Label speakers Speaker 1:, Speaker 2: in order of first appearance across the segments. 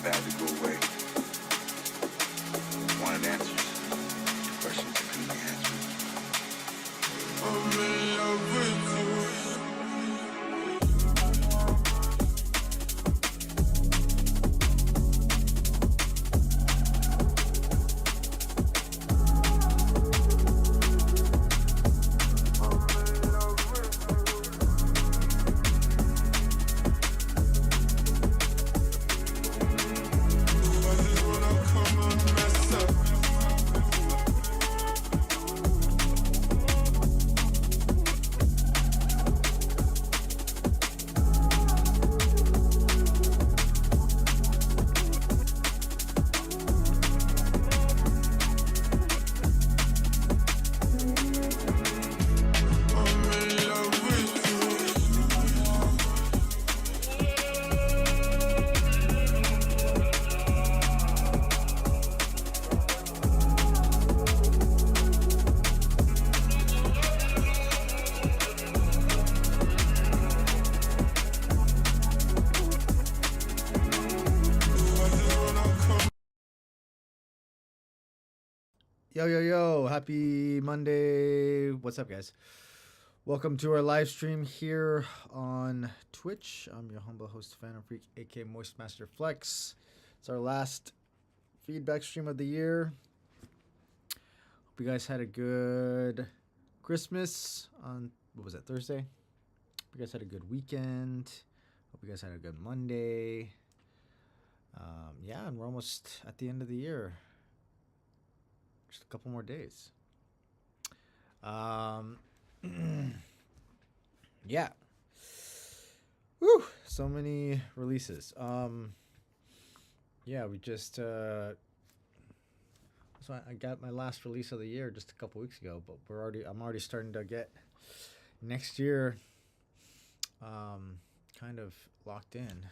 Speaker 1: bad to go away. Wanted answers. Questions that couldn't be answered. I'm in love with you.
Speaker 2: Yo, happy Monday. What's up, guys? Welcome to our live stream here on Twitch. I'm your humble host, Phantom Freak, aka Moist Master Flex. It's our last feedback stream of the year. Hope you guys had a good Christmas on, what was that, Thursday? Hope you guys had a good weekend. Hope you guys had a good Monday. Yeah, and we're almost at the end of the year. Just a couple more days. Yeah. Woo! So many releases. Yeah, we just so I got my last release of the year just a couple weeks ago, but I'm already starting to get next year kind of locked in.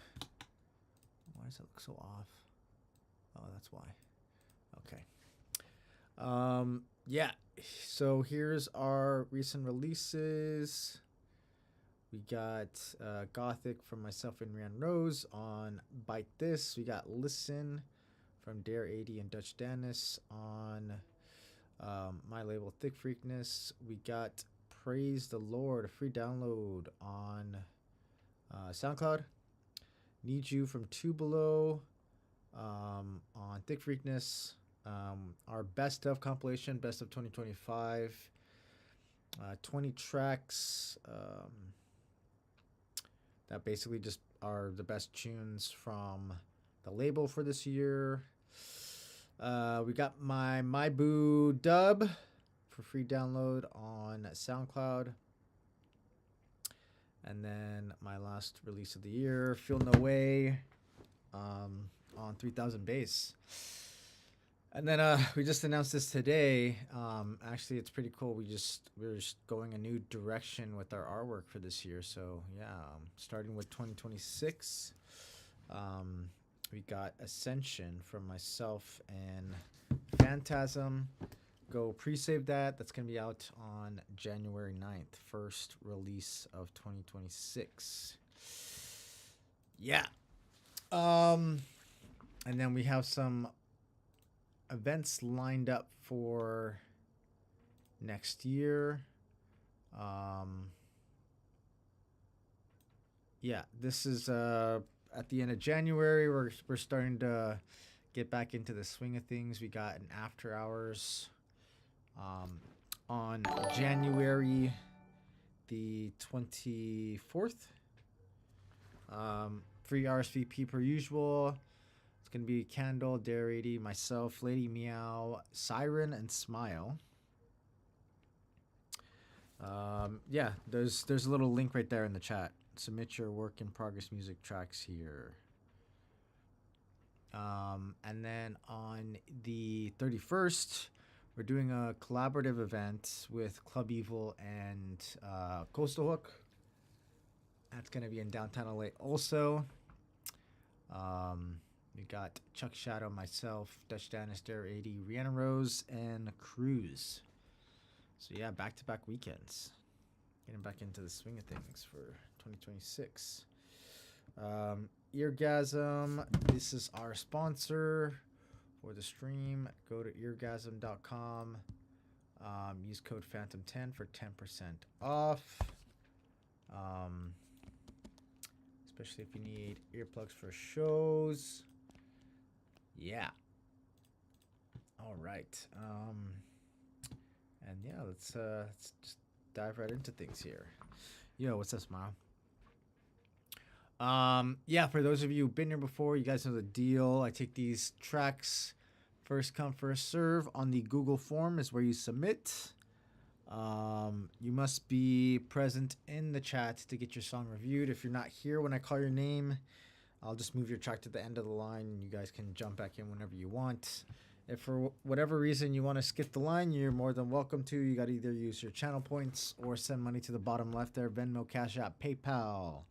Speaker 2: Why does it look so off? Oh, that's why. Okay. Yeah, so here's our recent releases. We got Gothic from myself and Rian Rose on Bite This. We got Listen from Dare 80 and Dutch Dennis on my label Thick Freakness. We got Praise the Lord, a free download on SoundCloud. Need You from Two Below on Thick Freakness. Our best of compilation, best of 2025, 20 tracks that basically just are the best tunes from the label for this year. We got my Boo dub for free download on SoundCloud, and then my last release of the year, Feel No Way, on 3000 Bass. And then we just announced this today. Actually, it's pretty cool. We're just going a new direction with our artwork for this year. So yeah, starting with 2026, we got Ascension from myself and Phantasm. Go pre-save that. That's gonna be out on January 9th. First release of 2026. Yeah. And then we have some events lined up for next year. Yeah, this is at the end of January. We're starting to get back into the swing of things. We got an after hours on January the 24th. Free RSVP per usual. It's going to be Candle, Dare 80, myself, Lady Meow, Siren, and Smile. Yeah, there's a little link right there in the chat. Submit your work in progress music tracks here. And then on the 31st, we're doing a collaborative event with Club Evil and Coastal Hook. That's going to be in downtown LA also. We got Chuck Shadow, myself, Dutch Dennis, Dare 80, Rihanna Rose, and Cruz. So yeah, back-to-back weekends. Getting back into the swing of things for 2026. Eargasm. This is our sponsor for the stream. Go to eargasm.com. Use code Phantom10 for 10% off. Especially if you need earplugs for shows. Yeah. All right. And yeah, let's just dive right into things here. Yo, what's up, Smile? Yeah, for those of you who've been here before, you guys know the deal. I take these tracks first come, first serve on the Google form is where you submit. You must be present in the chat to get your song reviewed. If you're not here when I call your name, I'll just move your track to the end of the line and you guys can jump back in whenever you want. If for whatever reason you want to skip the line, you're more than welcome to. You got to either use your channel points or send money to the bottom left there. Venmo, Cash App, PayPal.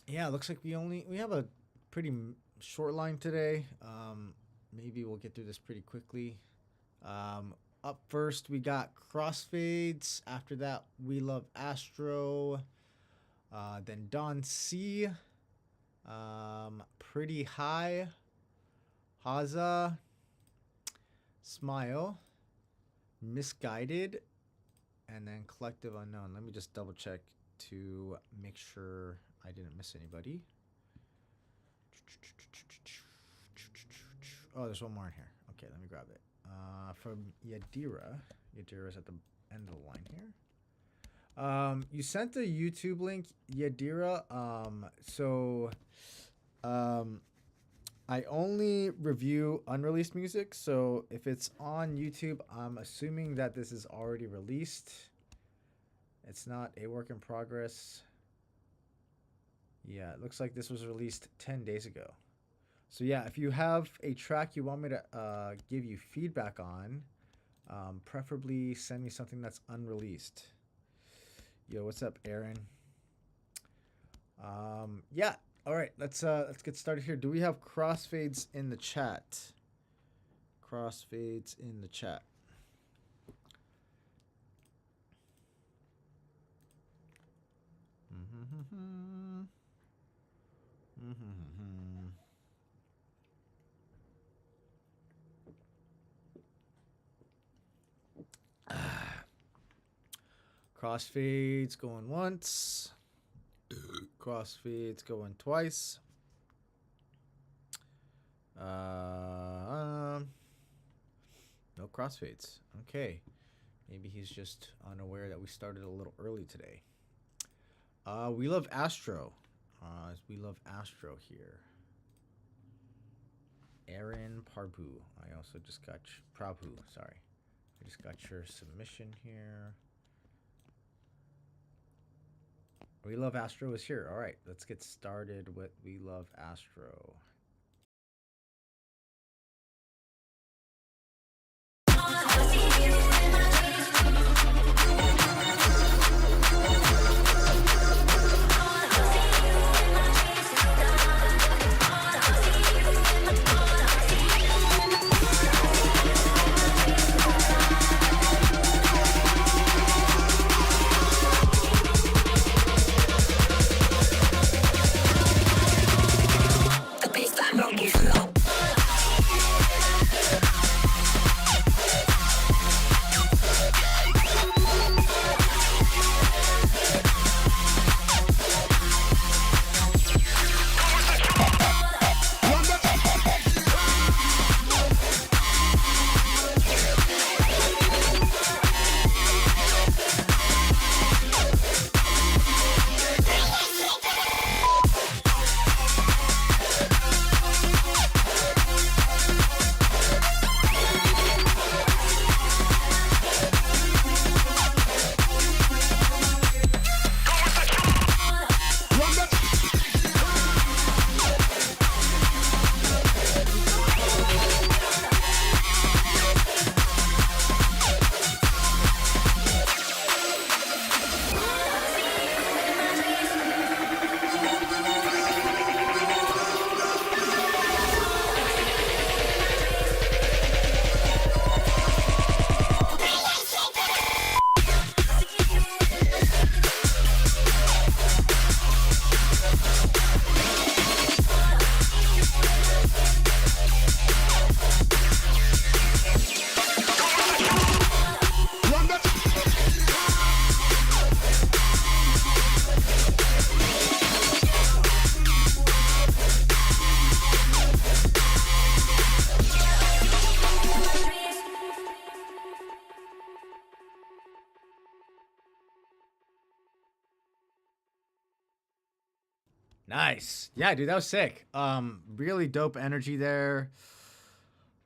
Speaker 2: Yeah, it looks like we have a pretty short line today. Maybe we'll get through this pretty quickly. Up first, we got Crossfades. After that, We Love Astro. Then Don C. Pretty High. Haza. Smile. Misguided. And then Collective Unknown. Let me just double check to make sure I didn't miss anybody. Oh, there's one more in here. Okay, let me grab it. From Yadira. Yadira's at the end of the line here. You sent the YouTube link, Yadira. I only review unreleased music, so if it's on YouTube, I'm assuming that this is already released. It's not a work in progress. Yeah, it looks like this was released 10 days ago. So yeah, if you have a track you want me to give you feedback on, preferably send me something that's unreleased. Yo, what's up, Aaron? Yeah, all right, let's get started here. Do we have Crossfades in the chat? Crossfades in the chat. Crossfades going once. Crossfades going twice. No crossfades. Okay. Maybe he's just unaware that we started a little early today. We Love Astro. We Love Astro here. Aaron Prabhu. I also just got Prabhu. Sorry. I just got your submission here. We Love Astro is here. All right, let's get started with We Love Astro.
Speaker 3: The bass
Speaker 2: Nice. Yeah, dude, that was sick. Really dope energy there.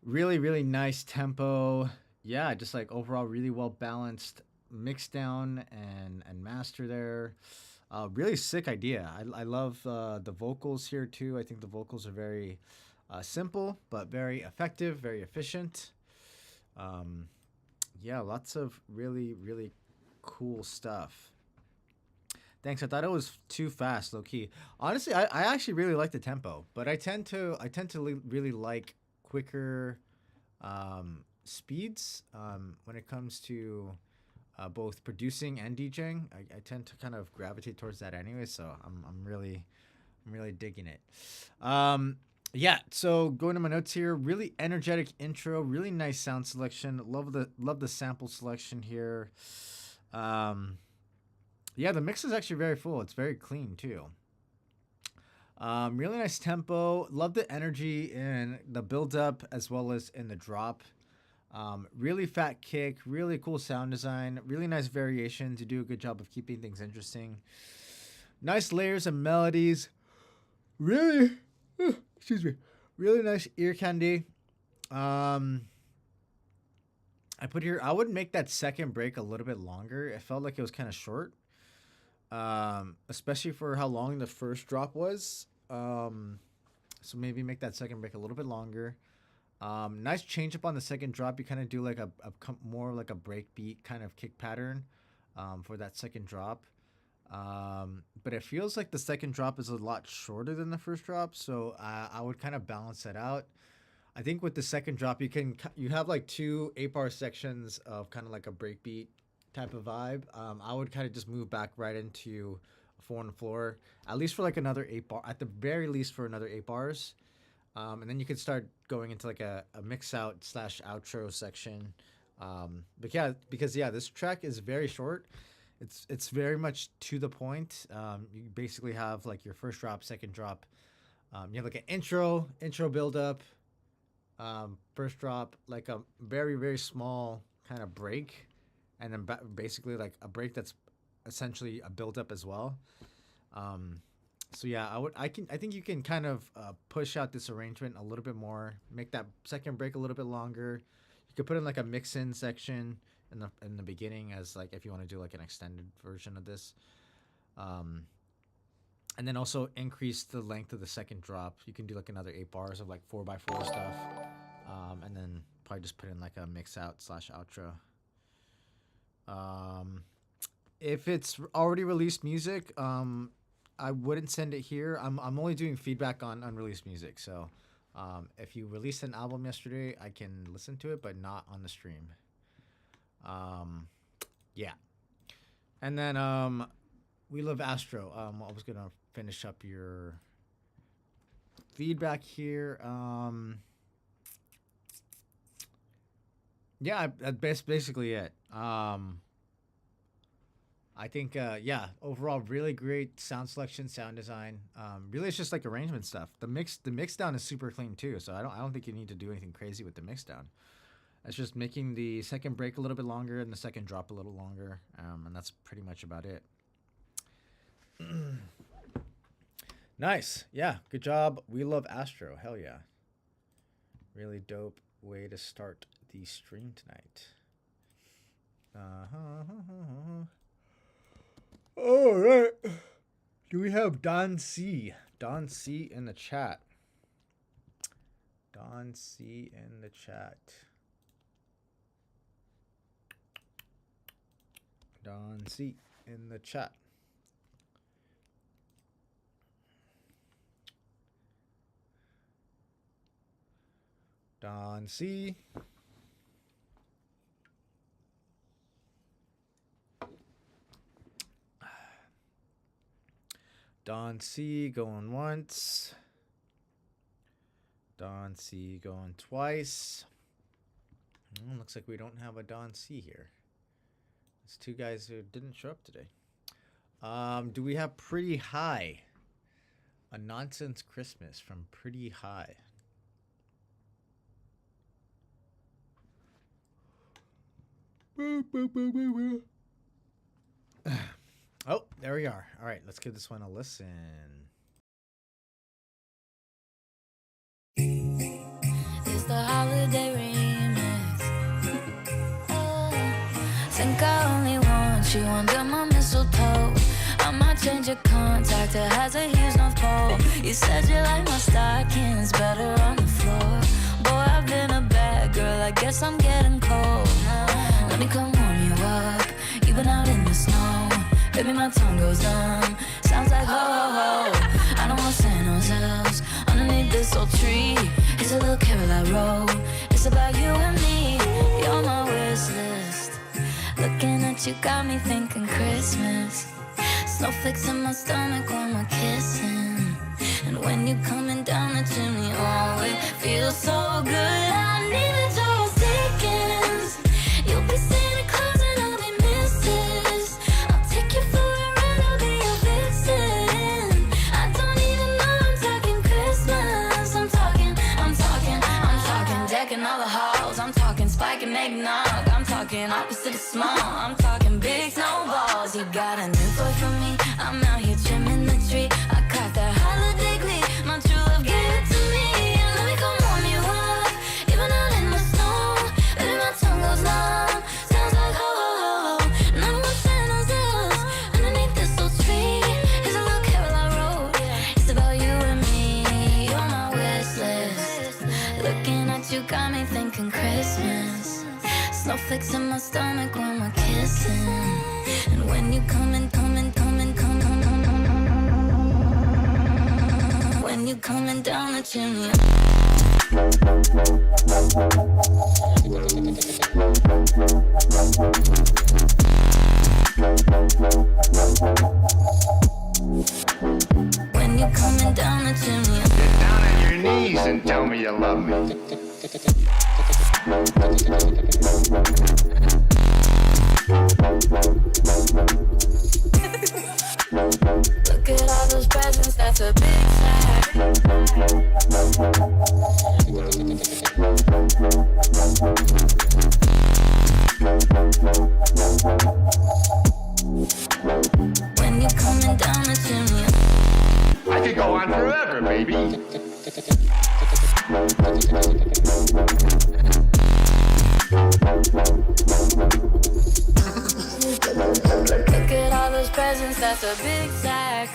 Speaker 2: Really, really nice tempo. Yeah, just like overall really well balanced mix down and master there. Really sick idea. I love the vocals here too. I think the vocals are very simple but very effective, very efficient. Um, yeah, lots of really, really cool stuff. Thanks. I thought it was too fast, low key. Honestly, I actually really like the tempo, but I tend to really like quicker speeds when it comes to both producing and DJing. I tend to kind of gravitate towards that anyway, so I'm really digging it. Um, yeah. So going to my notes here, really energetic intro, really nice sound selection. Love the sample selection here. Um, yeah, the mix is actually very full. It's very clean too. Really nice tempo. Love the energy in the build up as well as in the drop. Really fat kick, really cool sound design, really nice variation to do a good job of keeping things interesting. Nice layers of melodies. Really, excuse me, really nice ear candy. Um, I put here, I would make that second break a little bit longer. It felt like it was kind of short, especially for how long the first drop was. So maybe make that second break a little bit longer. Nice change up on the second drop. You kind of do like more like a break beat kind of kick pattern for that second drop. But it feels like the second drop is a lot shorter than the first drop, so I would kind of balance that out. I think with the second drop, you have like two 8-bar sections of kind of like a breakbeat type of vibe. I would kind of just move back right into a 4 on the floor, at least for like another 8 bar, at the very least for another 8 bars. And then you could start going into like a mix out slash outro section. But yeah, because yeah, this track is very short. It's very much to the point. You basically have like your first drop, second drop. You have like an intro build up, first drop, like a very very small kind of break, and then basically like a break that's essentially a build up as well. Um, so yeah, I think you can kind of push out this arrangement a little bit more, make that second break a little bit longer. You could put in like a mix in section in the beginning as like if you want to do like an extended version of this. Um, and then also increase the length of the second drop. You can do like another 8 bars of like 4x4 stuff. And then probably just put in like a mix out slash outro. Um, if it's already released music, I wouldn't send it here. I'm only doing feedback on unreleased music. So if you released an album yesterday, I can listen to it, but not on the stream. Yeah. And then We Love Astro. I was gonna finish up your feedback here. Yeah, that's basically it. I think yeah, overall really great sound selection, sound design. Really it's just like arrangement stuff. The mix down is super clean too, so I don't think you need to do anything crazy with the mix down. It's just making the second break a little bit longer and the second drop a little longer, and that's pretty much about it. Nice, yeah, good job. We Love Astro, hell yeah. Really dope way to start the stream tonight. All right. Do we have Don C? Don C in the chat. Don C in the chat. Don C in the chat. Don C. Don C going once. Don C going twice. Looks like we don't have a Don C here. It's two guys who didn't show up today. Do we have Pretty High? A Nonsense Christmas from Pretty High. Oh, there we are. All right, let's give this one a listen.
Speaker 3: want you under my mistletoe. I might change your contact, it has a huge North Pole. You said you like my stockings better on the floor. Boy, I've been a bad girl, I guess I'm getting cold. Let me come warm you up, you've been out in the snow. Baby, my tongue goes numb, sounds like ho ho ho. I don't want Santa's elves underneath this old tree. It's a little carol I wrote, it's about you and me. You're my wish list, looking at you got me thinking Christmas. Snowflakes in my stomach when we're kissing, and when you're coming down the chimney, oh, it feels so good. I need the Charles Dickens. You'll be Santa Claus and I'll be Mrs. I'll take you for a ride, I'll be your vixen. I don't even know I'm talking Christmas. I'm talking decking all the halls. I'm talking spike and eggnog. I'm talking opposite of small. I'm talking big snowballs. You got a new toy for me. I'm out here trimming the tree. I caught that holiday glee. My true love gave it to me. And let me come warm you up, even out in the snow. Baby, my tongue goes numb, sounds like ho ho ho. And I don't want Santa's elves underneath this old tree. Here's a little carol I wrote, it's about you and me. You're my wish list, looking at you got me thinking Christmas. Snowflakes in my stomach when we're kissing, and when you coming, when you coming down the chimney. When you coming down the chimney.
Speaker 4: Get down on your knees and tell me you love me.
Speaker 3: Look at all those presents, that's a big sack. When you coming down the chimney.
Speaker 4: I could go on forever, baby.
Speaker 3: Look at all those presents, that's a big sack.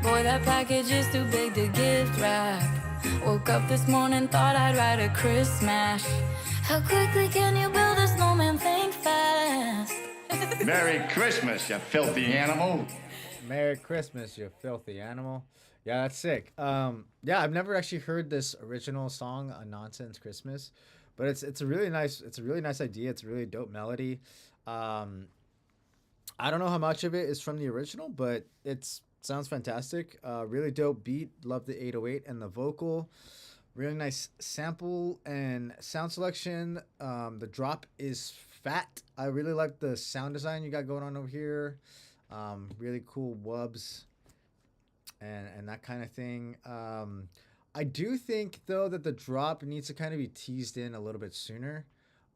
Speaker 3: Boy, that package is too big to gift wrap. Woke up this morning, thought I'd write a Christmas. How quickly can you build a snowman? Think fast.
Speaker 4: Merry Christmas, you filthy animal.
Speaker 2: Merry Christmas, you filthy animal. Yeah, that's sick. Yeah, I've never actually heard this original song, "A Nonsense Christmas," but it's a really nice idea. It's a really dope melody. I don't know how much of it is from the original, but it sounds fantastic. Really dope beat. Love the 808 and the vocal. Really nice sample and sound selection. The drop is fat. I really like the sound design you got going on over here. Really cool wubs and that kind of thing. I do think though that the drop needs to kind of be teased in a little bit sooner.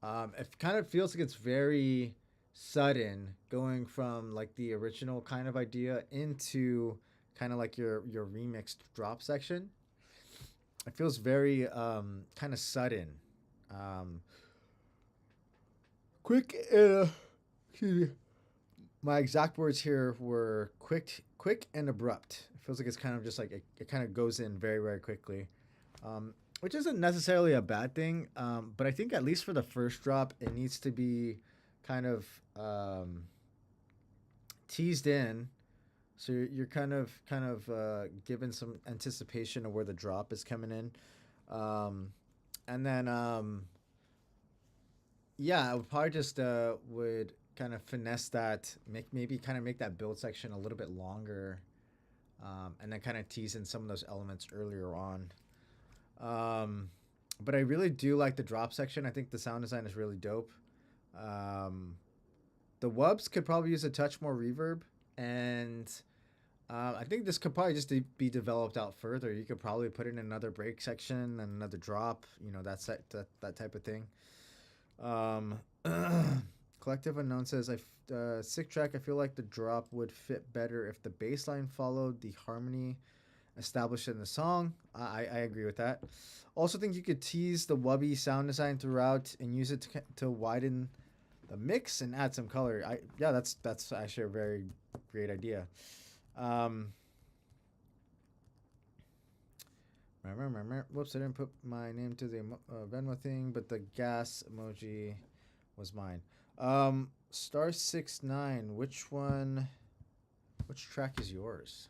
Speaker 2: It kind of feels like it's very sudden going from like the original kind of idea into kind of like your remixed drop section. It feels very kind of sudden. Quick excuse me. My exact words here were quick and abrupt. It feels like it's kind of just like it kind of goes in very, very quickly, which isn't necessarily a bad thing. But I think at least for the first drop, it needs to be kind of teased in, so you're kind of given some anticipation of where the drop is coming in, and then yeah, I would probably just would kind of finesse that, make that build section a little bit longer, and then kind of tease in some of those elements earlier on. But I really do like the drop section. I think the sound design is really dope. The wubs could probably use a touch more reverb, and I think this could probably just be developed out further. You could probably put in another break section and another drop, that type of thing. Collective Unknown says, sick track. I feel like the drop would fit better if the bass line followed the harmony established in the song. I agree with that. Also think you could tease the wubby sound design throughout and use it to widen the mix and add some color. Yeah, that's actually a very great idea. Whoops, I didn't put my name to the Venmo thing, but the gas emoji was mine. Star 69, which track is yours?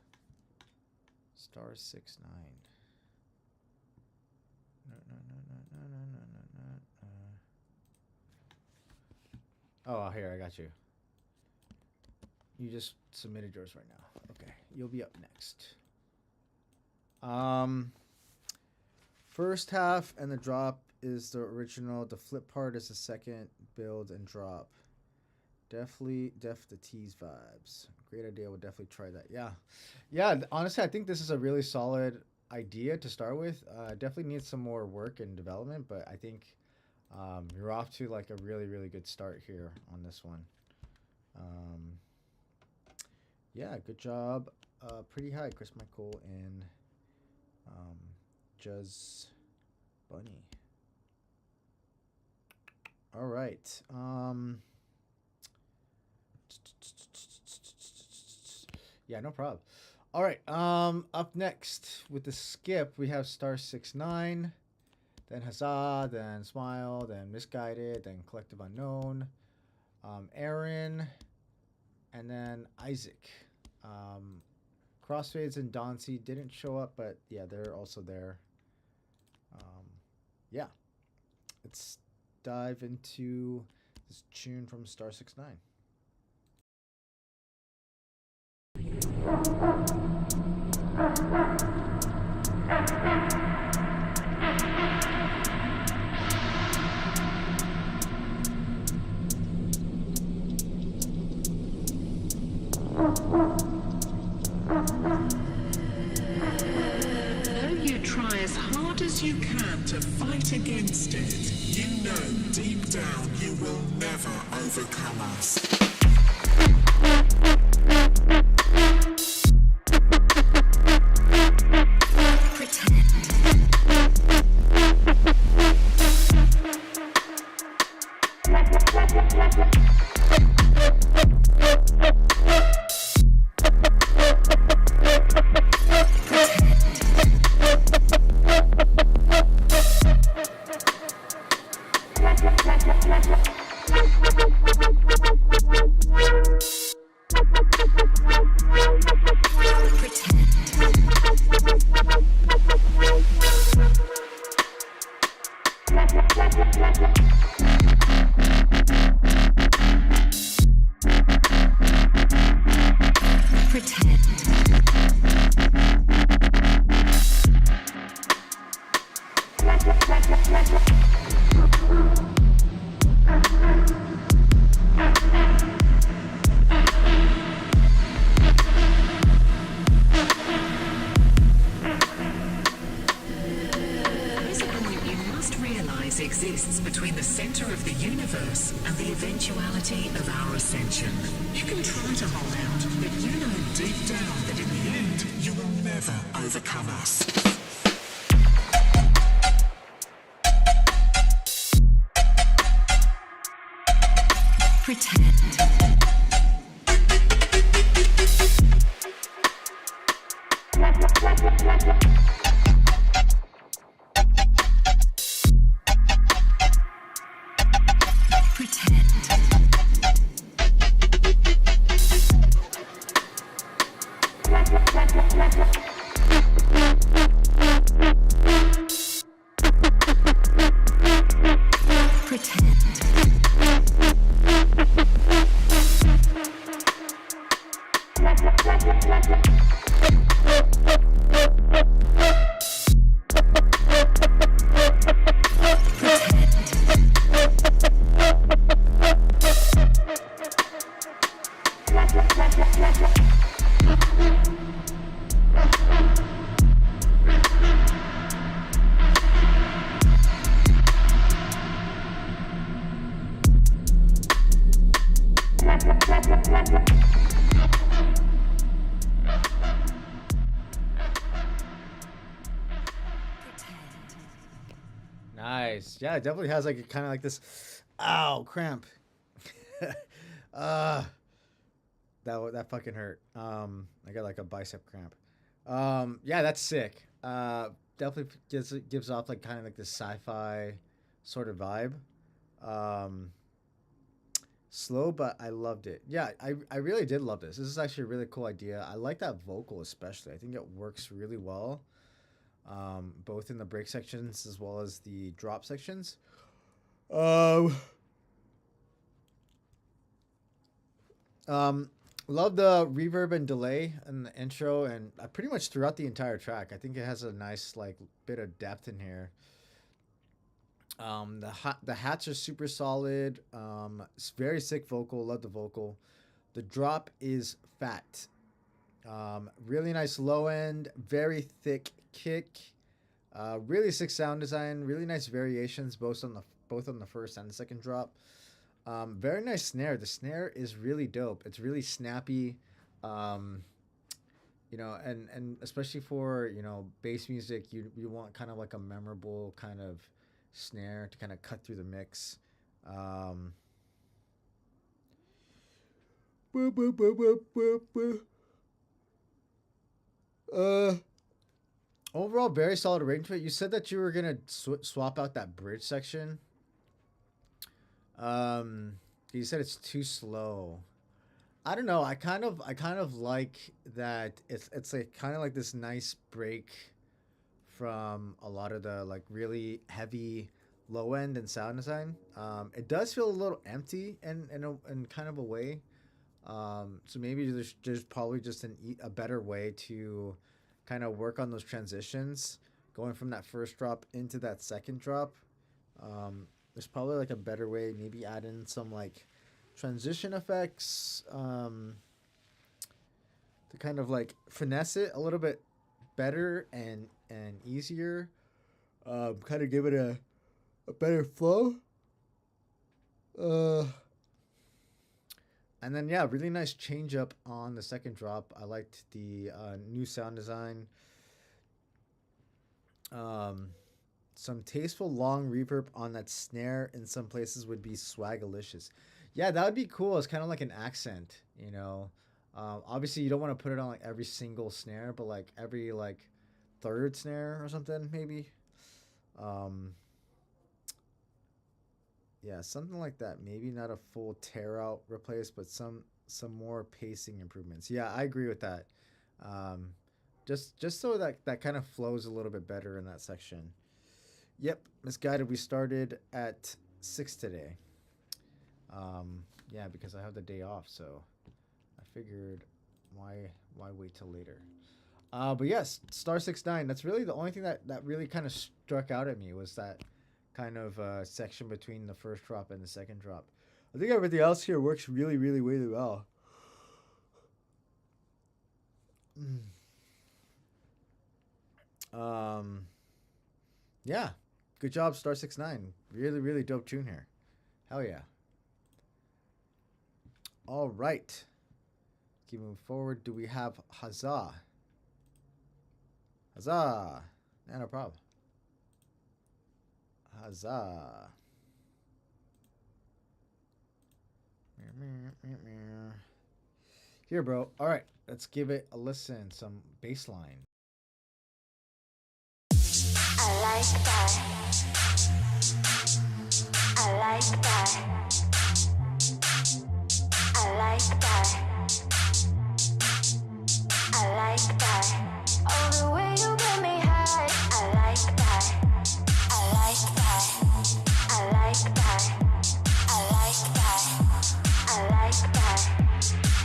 Speaker 2: Star 69. No. Oh, here, I got you. You just submitted yours right now. Okay, you'll be up next. First half and the drop is the original. The flip part is the second build and drop. Definitely the tease vibes. Great idea. We'll definitely try that. Yeah. Honestly, I think this is a really solid idea to start with. Definitely needs some more work and development, but I think you're off to like a really, really good start here on this one. Yeah, good job. Pretty high, Chris Michael and Juz Bunny. All right. Yeah, no problem. All right. Up next with the skip, we have Star 69, then Huzzah, then Smile, then Misguided, then Collective Unknown, Aaron, and then Isaac. Crossfades and Dauncey didn't show up, but yeah, they're also there. Yeah, let's dive into this tune from Star 69.
Speaker 5: You try as hard as you can to fight against it. You know deep down you will never overcome us. Exists between the center of the universe and the eventuality of our ascension. You can try to hold out, but you know deep down that in the end, you will never overcome us. Pretend.
Speaker 2: Nice. Yeah, it definitely has like kind of like this, ow, cramp. uh that fucking hurt. I got like a bicep cramp. Yeah, that's sick. Definitely gives off like kind of like this sci-fi sort of vibe. Um, Slow, but I loved it. Yeah, I really did love this. This is actually a really cool idea. I like that vocal especially. I think it works really well, both in the break sections as well as the drop sections. Um, Love the reverb and delay in the intro and pretty much throughout the entire track. I think it has a nice like bit of depth in here. The hats are super solid. It's very sick vocal. Love the vocal. The drop is fat. Really nice low end. Very thick kick. Really sick sound design. Really nice variations both on the first and the second drop. Very nice snare. The snare is really dope. It's really snappy. You know, and especially for, you know, bass music, you want kind of like a memorable kind of snare to kind of cut through the mix. Overall, very solid arrangement. You said that you were gonna swap out that bridge section. You said it's too slow. I don't know. I kind of like that. It's like kind of like this nice break from a lot of the like really heavy low end and sound design. It does feel a little empty in kind of a way. So maybe there's probably just a better way to kind of work on those transitions, going from that first drop into that second drop. There's probably like a better way, maybe add in some like transition effects, to kind of like finesse it a little bit better and easier. Kind of give it a better flow. And then yeah, really nice change up on the second drop. I liked the new sound design. Some tasteful long reverb on that snare in some places would be swagalicious. Yeah, that would be cool. It's kind of like an accent, you know. Obviously, you don't want to put it on like every single snare, but like every like third snare or something, maybe. Yeah, something like that. Maybe not a full tear out replace, but some more pacing improvements. Yeah, I agree with that. Just so that kind of flows a little bit better in that section. Yep, Misguided. We started at 6 today. Yeah, because I have the day off, so I figured why wait till later. But yes, Star 69. That's really the only thing that really kind of struck out at me was that kind of section between the first drop and the second drop. I think everything else here works really, really, really well. Yeah, good job, Star 69. Really, really dope tune here. Hell yeah. All right. Keep moving forward. Do we have Huzzah? Huzzah. Yeah, no problem. Huzzah. Here, bro. All right, let's give it a listen. Some bass line.
Speaker 3: I like that. I like that. I like that. I like that. Oh, the way you get me high. I like that. I like that. I like that. I like that. I like that.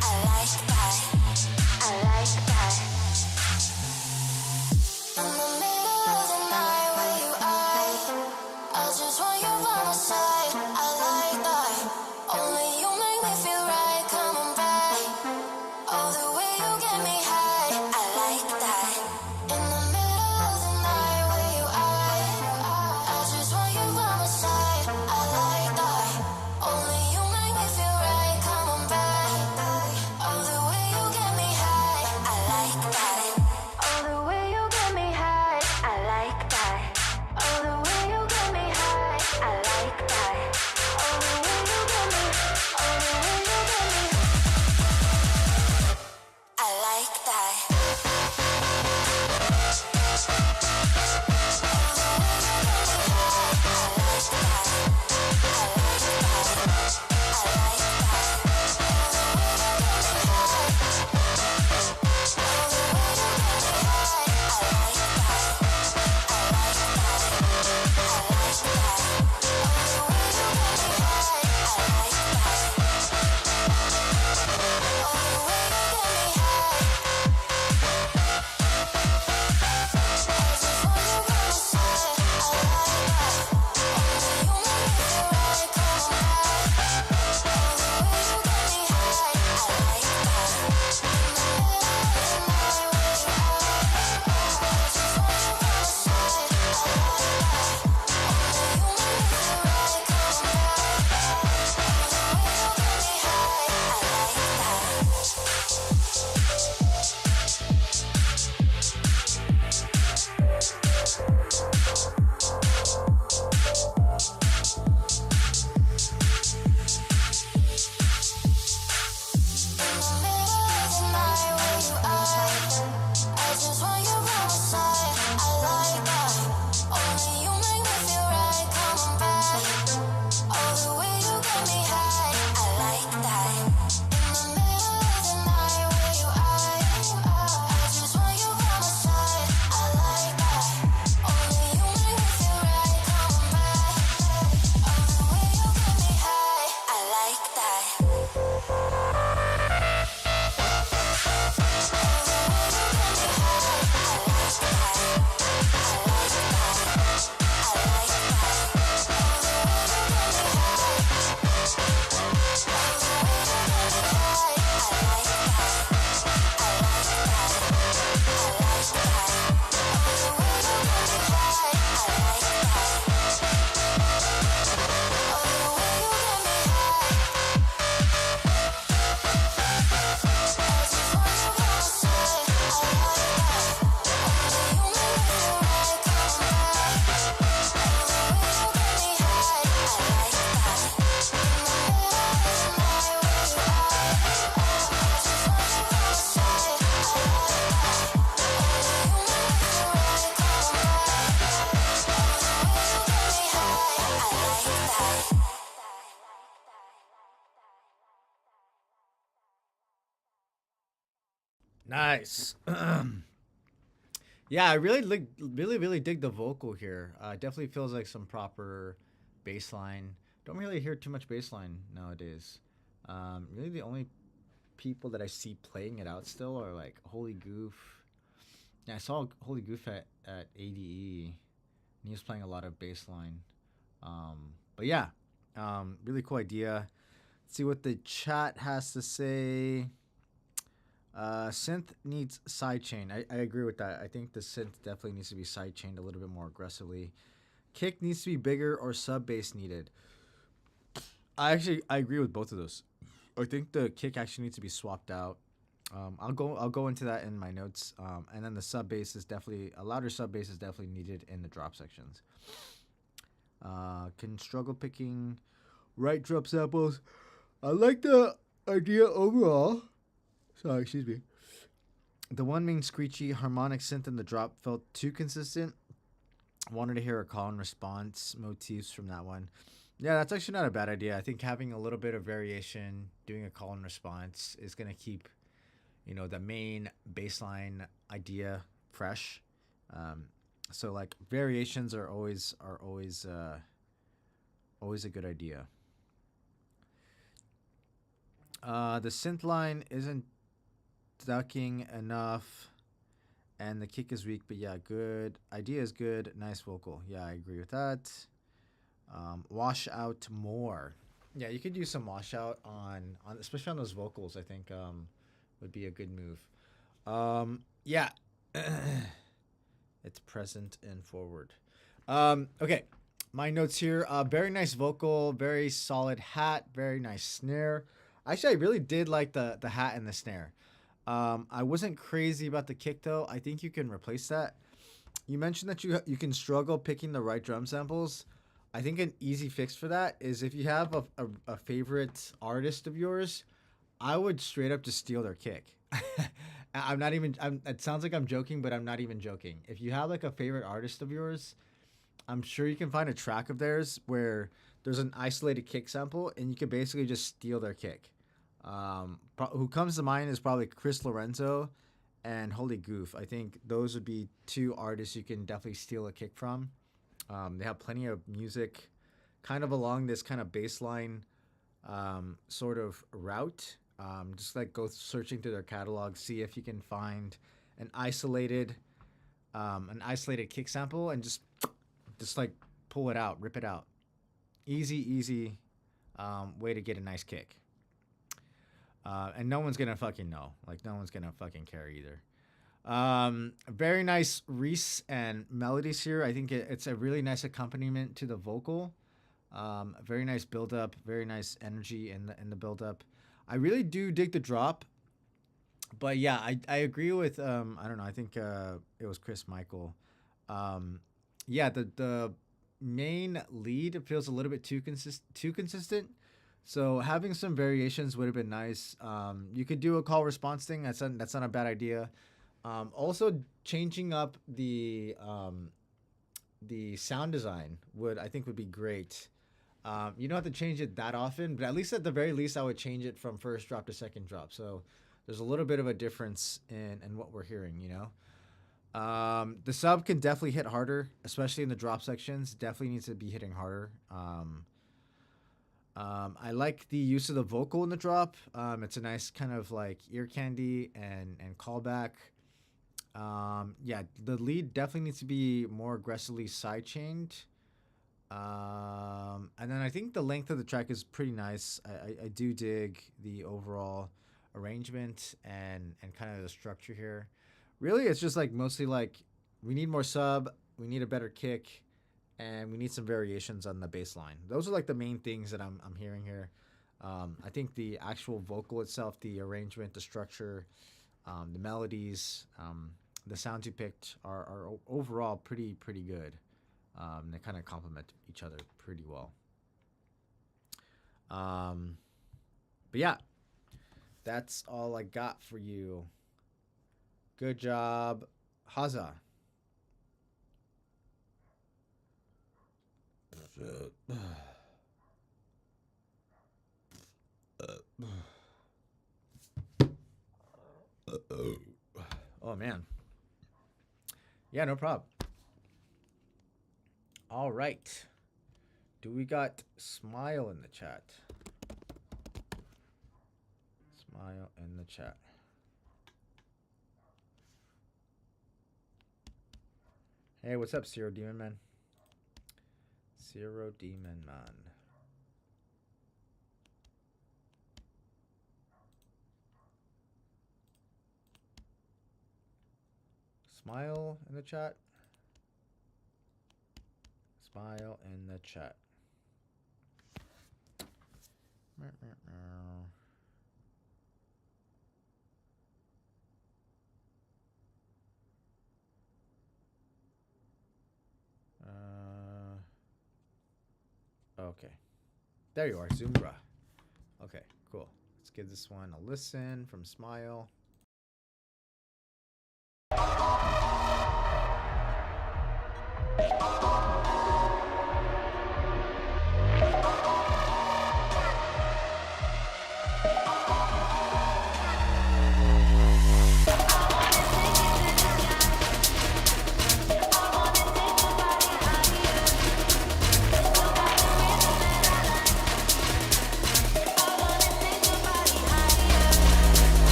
Speaker 3: I like that. I like that. In the middle of the night when you are
Speaker 2: Nice. Yeah, I really dig the vocal here. Definitely feels like some proper bass line. Don't really hear too much bass line nowadays. Really, the only people that I see playing it out still are like Holy Goof. Yeah, I saw Holy Goof at ADE, and he was playing a lot of bass line. But yeah, really cool idea. Let's see what the chat has to say. Synth needs sidechain. I agree with that. I think the synth definitely needs to be sidechained a little bit more aggressively. Kick needs to be bigger or sub bass needed. I agree with both of those. I think the kick actually needs to be swapped out. I'll go into that in my notes. And then the sub bass is definitely a louder sub bass is definitely needed in the drop sections. Can struggle picking right drum samples. I like the idea overall. Sorry, excuse me. The one main screechy harmonic synth in the drop felt too consistent. Wanted to hear a call and response motifs from that one. Yeah, that's actually not a bad idea. I think having a little bit of variation, doing a call and response is going to keep, the main baseline idea fresh. So like variations are always a good idea. The synth line isn't ducking enough, and the kick is weak. But yeah, good idea is good. Nice vocal. Yeah, I agree with that. Wash out more. Yeah, you could use some washout on especially on those vocals. I think would be a good move. Yeah, it's present and forward. Okay, my notes here. Very nice vocal, very solid hat, very nice snare. Actually, I really did like the hat and the snare. I wasn't crazy about the kick though. I think you can replace that. You mentioned that you can struggle picking the right drum samples. I think an easy fix for that is if you have a favorite artist of yours, I would straight up just steal their kick. It sounds like I'm joking, but I'm not even joking. If you have like a favorite artist of yours, I'm sure you can find a track of theirs where there's an isolated kick sample and you can basically just steal their kick. Who comes to mind is probably Chris Lorenzo and Holy Goof. I think those would be two artists you can definitely steal a kick from. They have plenty of music kind of along this kind of baseline sort of route. Just like go searching through their catalog, see if you can find an isolated kick sample and just like pull it out, rip it out. Easy way to get a nice kick. And no one's gonna fucking know. Like no one's gonna fucking care either. Very nice Reese and melodies here. I think it's a really nice accompaniment to the vocal. Very nice build up, very nice energy in the build up. I really do dig the drop. But yeah, I agree with I don't know, I think it was Chris Michael. Yeah, the main lead feels a little bit too consistent. So having some variations would have been nice. You could do a call response thing. That's not a bad idea. Also, changing up the sound design I think would be great. You don't have to change it that often, but at least at the very least, I would change it from first drop to second drop. So there's a little bit of a difference in what we're hearing, you know. The sub can definitely hit harder, especially in the drop sections. Definitely needs to be hitting harder. I like the use of the vocal in the drop. It's a nice kind of like ear candy and callback. Yeah, the lead definitely needs to be more aggressively sidechained. And then I think the length of the track is pretty nice. I do dig the overall arrangement and kind of the structure here. Really, it's just like mostly like we need more sub, we need a better kick, and we need some variations on the bass line. Those are like the main things that I'm hearing here. I think the actual vocal itself, the arrangement, the structure, the melodies, the sounds you picked are overall pretty good. They kind of complement each other pretty well. But yeah, that's all I got for you. Good job, Haza. Oh man. Yeah, no problem. All right. Do we got Smile in the chat? Smile in the chat. Hey, what's up, Zero Demon Man? Zero Demon Man. Smile in the chat. Smile in the chat. Okay. There you are, Zumbra. Okay, cool. Let's give this one a listen from Smile.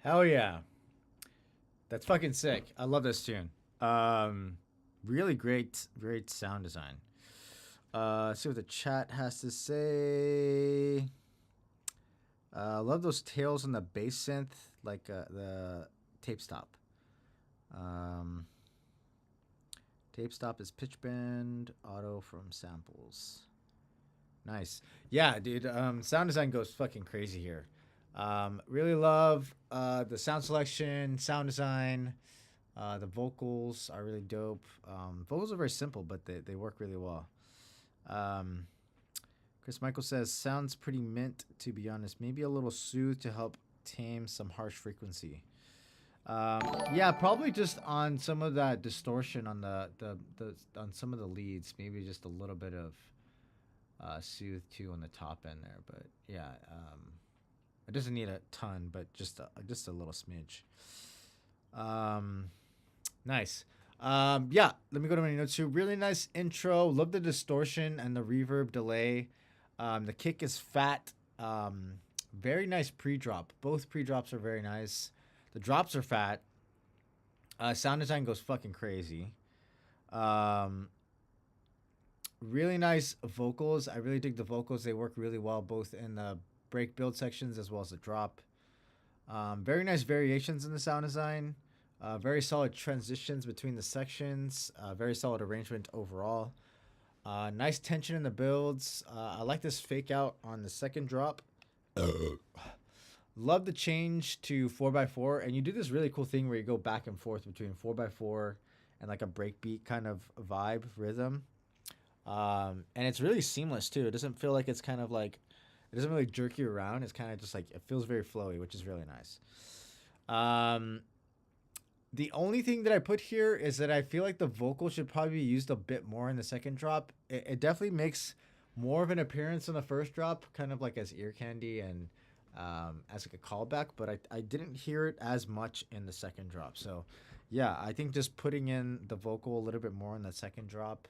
Speaker 2: Hell yeah. That's fucking sick. I love this tune. Really great sound design. Let's see what the chat has to say. Love those tails on the bass synth, like the tape stop. Tape stop is pitch bend, auto from samples. Nice. Yeah, dude. Sound design goes fucking crazy here. Really love the sound selection, sound design. The vocals are really dope. Vocals are very simple, but they work really well. Chris Michael says, sounds pretty mint, to be honest. Maybe a little soothe to help tame some harsh frequency. Yeah, probably just on some of that distortion on the on some of the leads. Maybe just a little bit of soothe too on the top end there. But yeah, it doesn't need a ton, but just a little smidge. Nice. Yeah, let me go to my notes too. Really nice intro. Love the distortion and the reverb delay. The kick is fat. Very nice pre-drop. Both pre-drops are very nice. The drops are fat. Sound design goes fucking crazy. Really nice vocals. I really dig the vocals. They work really well both in the break build sections as well as the drop. Very nice variations in the sound design. Very solid transitions between the sections. Very solid arrangement overall. Nice tension in the builds. I like this fake out on the second drop. Love the change to 4x4, and you do this really cool thing where you go back and forth between 4x4 and like a breakbeat kind of vibe rhythm. And it's really seamless too. It doesn't feel like it's kind of like, it doesn't really jerk you around. It's kind of just like, it feels very flowy, which is really nice. The only thing that I put here is that I feel like the vocal should probably be used a bit more in the second drop. It definitely makes more of an appearance in the first drop, kind of like as ear candy and as like a callback, but I didn't hear it as much in the second drop. So yeah, I think just putting in the vocal a little bit more in the second drop,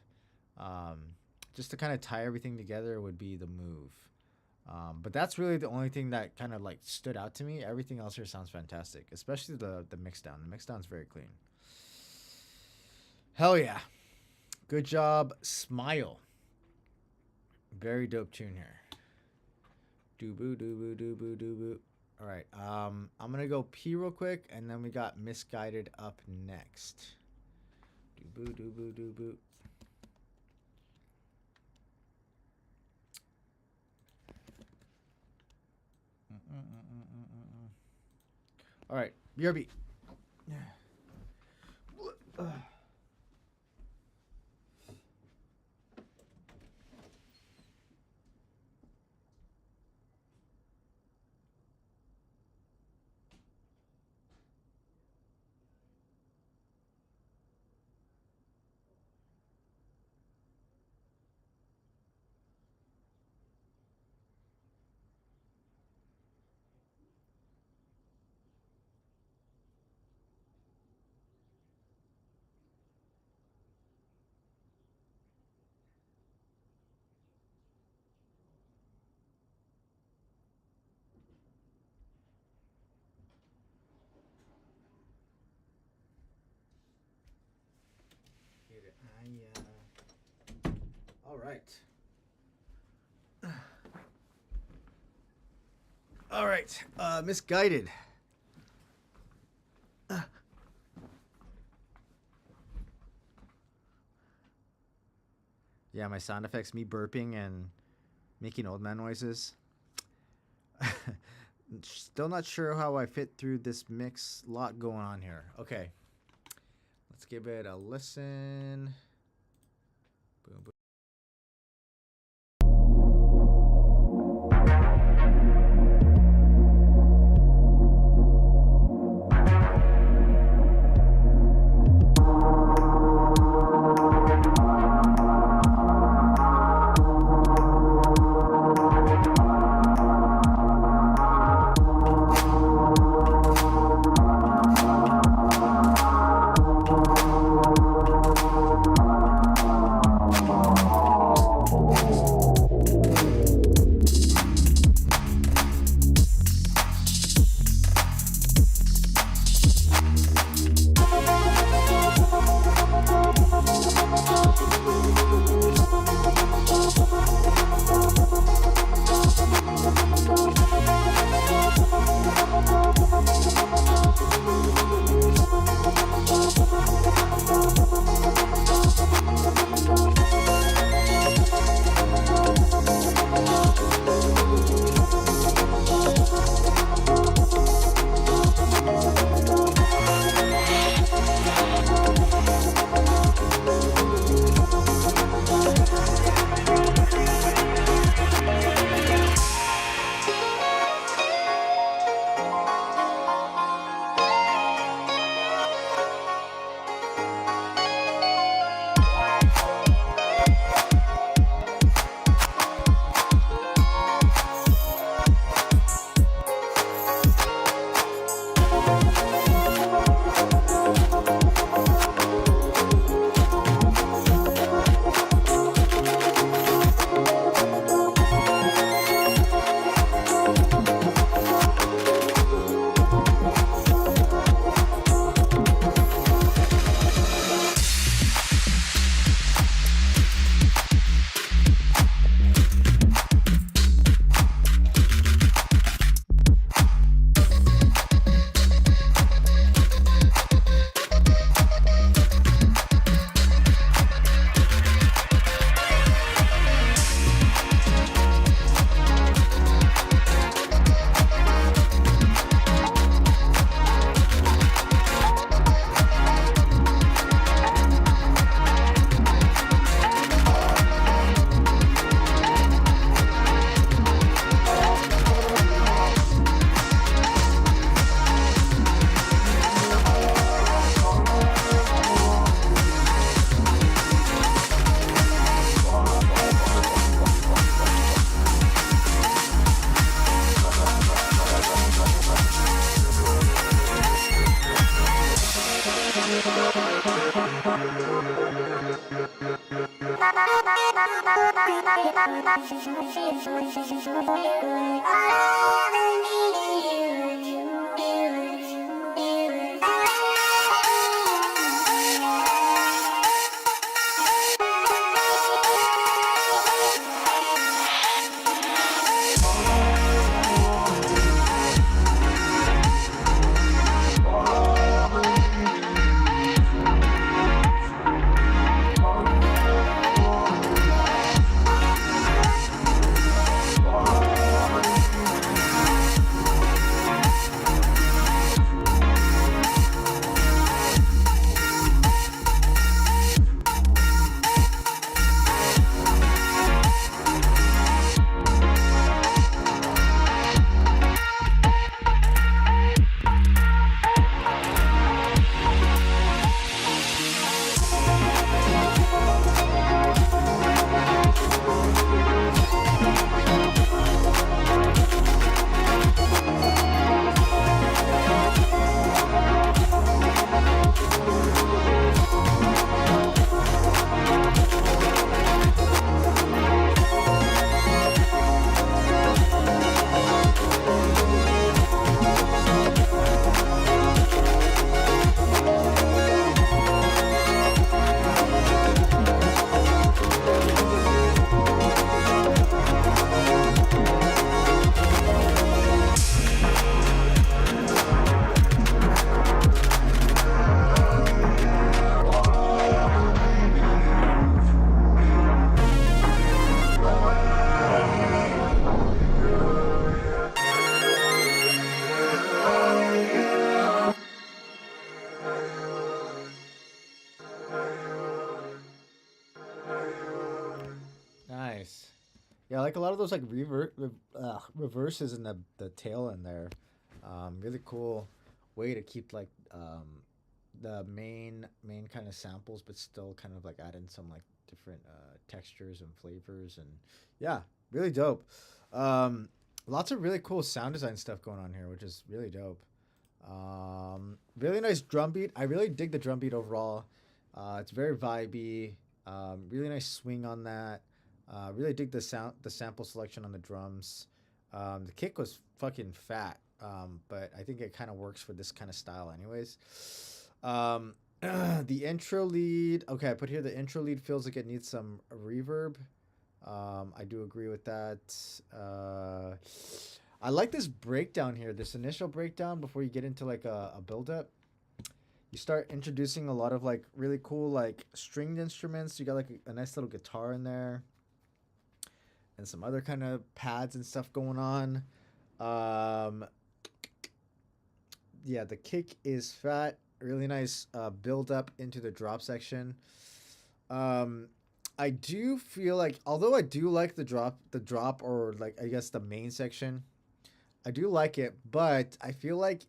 Speaker 2: just to kind of tie everything together would be the move. But that's really the only thing that kind of like stood out to me. Everything else here sounds fantastic, especially the mix down. The mix down's very clean. Hell yeah. Good job, Smile. Very dope tune here. Doo-boo, doo-boo, doo-boo, doo-boo. All right, I'm gonna go pee real quick, and then we got Misguided up next. Doo-boo, doo-boo, doo-boo. All right, BRB. All right. All right. Misguided. Yeah, my sound effects, me burping and making old man noises. Still not sure how I fit through this mix. Lot going on here. Okay. Let's give it a listen. Boom, boom. Nice. Yeah, I like a lot of those like reverses in the tail end there. Really cool way to keep like the main kind of samples, but still kind of like add in some like different textures and flavors, and yeah, really dope. Lots of really cool sound design stuff going on here, which is really dope. Really nice drum beat. I really dig the drum beat overall. It's very vibey. Really nice swing on that. Really dig the sample selection on the drums. The kick was fucking fat, but I think it kind of works for this kind of style, anyways. The intro lead. Okay, I put here the intro lead feels like it needs some reverb. I do agree with that. I like this breakdown here, this initial breakdown before you get into like a build up. You start introducing a lot of like really cool like stringed instruments. You got like a nice little guitar in there and some other kind of pads and stuff going on. Yeah, the kick is fat. Really nice build up into the drop section. I do feel like, although I do like the drop or like I guess the main section, I do like it, but I feel like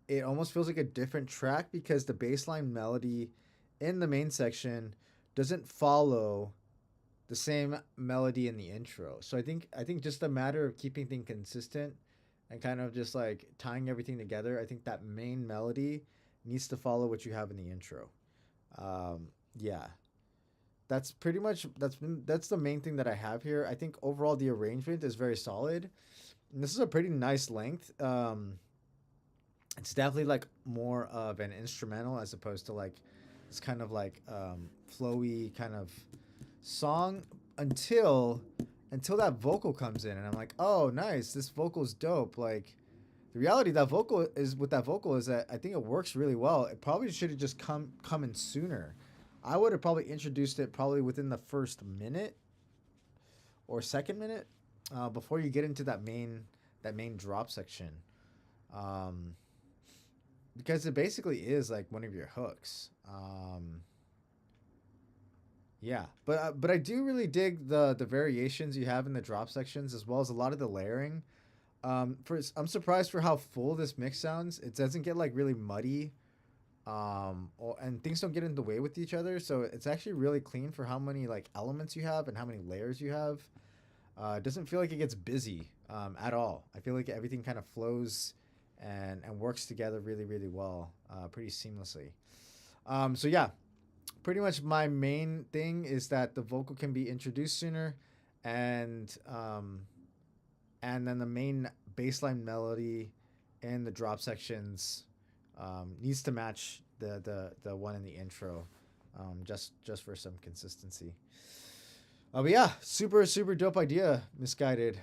Speaker 2: it almost feels like a different track because the bassline melody in the main section doesn't follow the same melody in the intro. So I think just a matter of keeping things consistent and kind of just like tying everything together. I think that main melody needs to follow what you have in the intro. Yeah. That's pretty much that's the main thing that I have here. I think overall the arrangement is very solid. And this is a pretty nice length. It's definitely like more of an instrumental as opposed to like this kind of like flowy kind of song until that vocal comes in, and I'm like, oh nice, this vocal's dope. Like the reality that vocal is that I think it works really well. It probably should have just come in sooner. I would have probably introduced it probably within the first minute or second minute before you get into that main drop section, because it basically is like one of your hooks. Yeah, but I do really dig the variations you have in the drop sections as well as a lot of the layering. I'm surprised for how full this mix sounds. It doesn't get like really muddy. And things don't get in the way with each other, so it's actually really clean for how many like elements you have and how many layers you have. It doesn't feel like it gets busy at all. I feel like everything kind of flows and works together really, really well, pretty seamlessly. So yeah, pretty much my main thing is that the vocal can be introduced sooner, and then the main bassline melody in the drop sections needs to match the one in the intro, just for some consistency. But yeah, super dope idea, Misguided.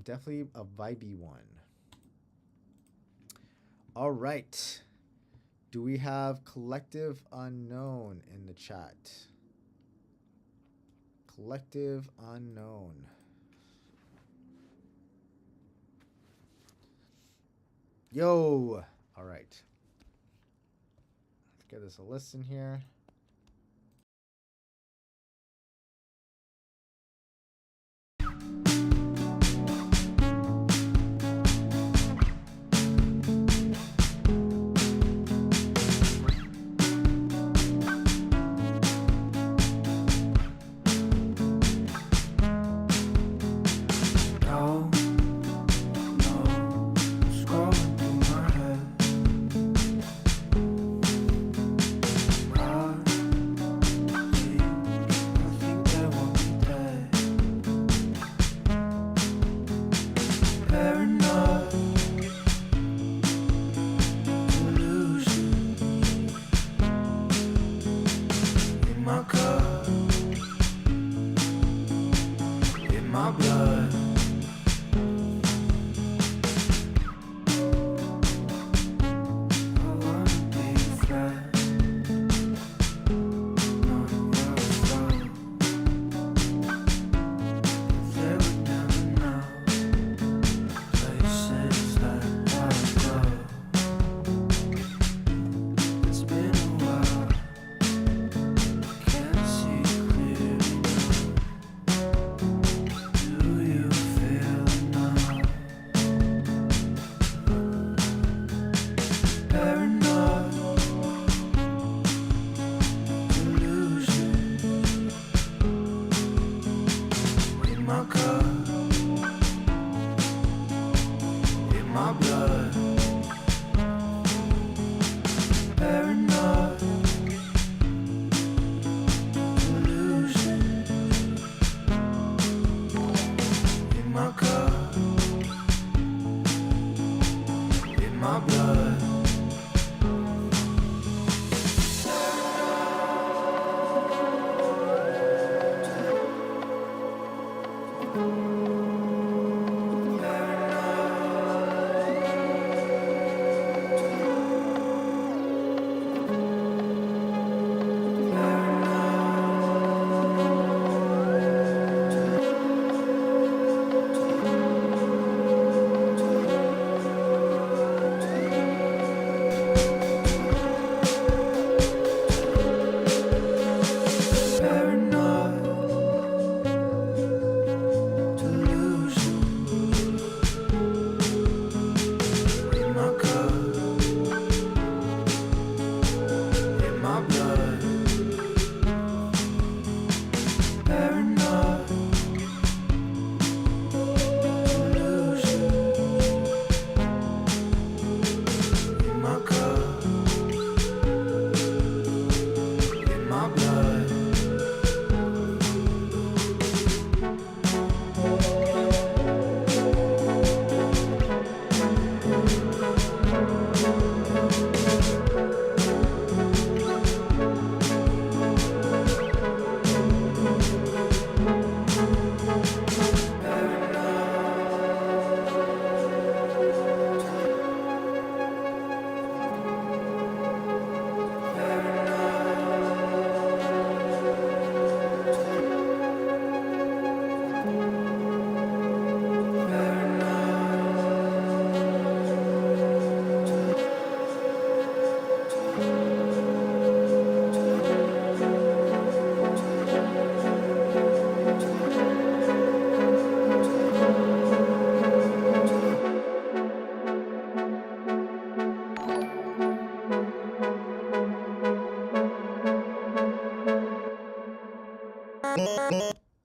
Speaker 2: Definitely a vibey one. All right. Do we have Collective Unknown in the chat? Collective Unknown. Yo. All right. Let's get this a listen here.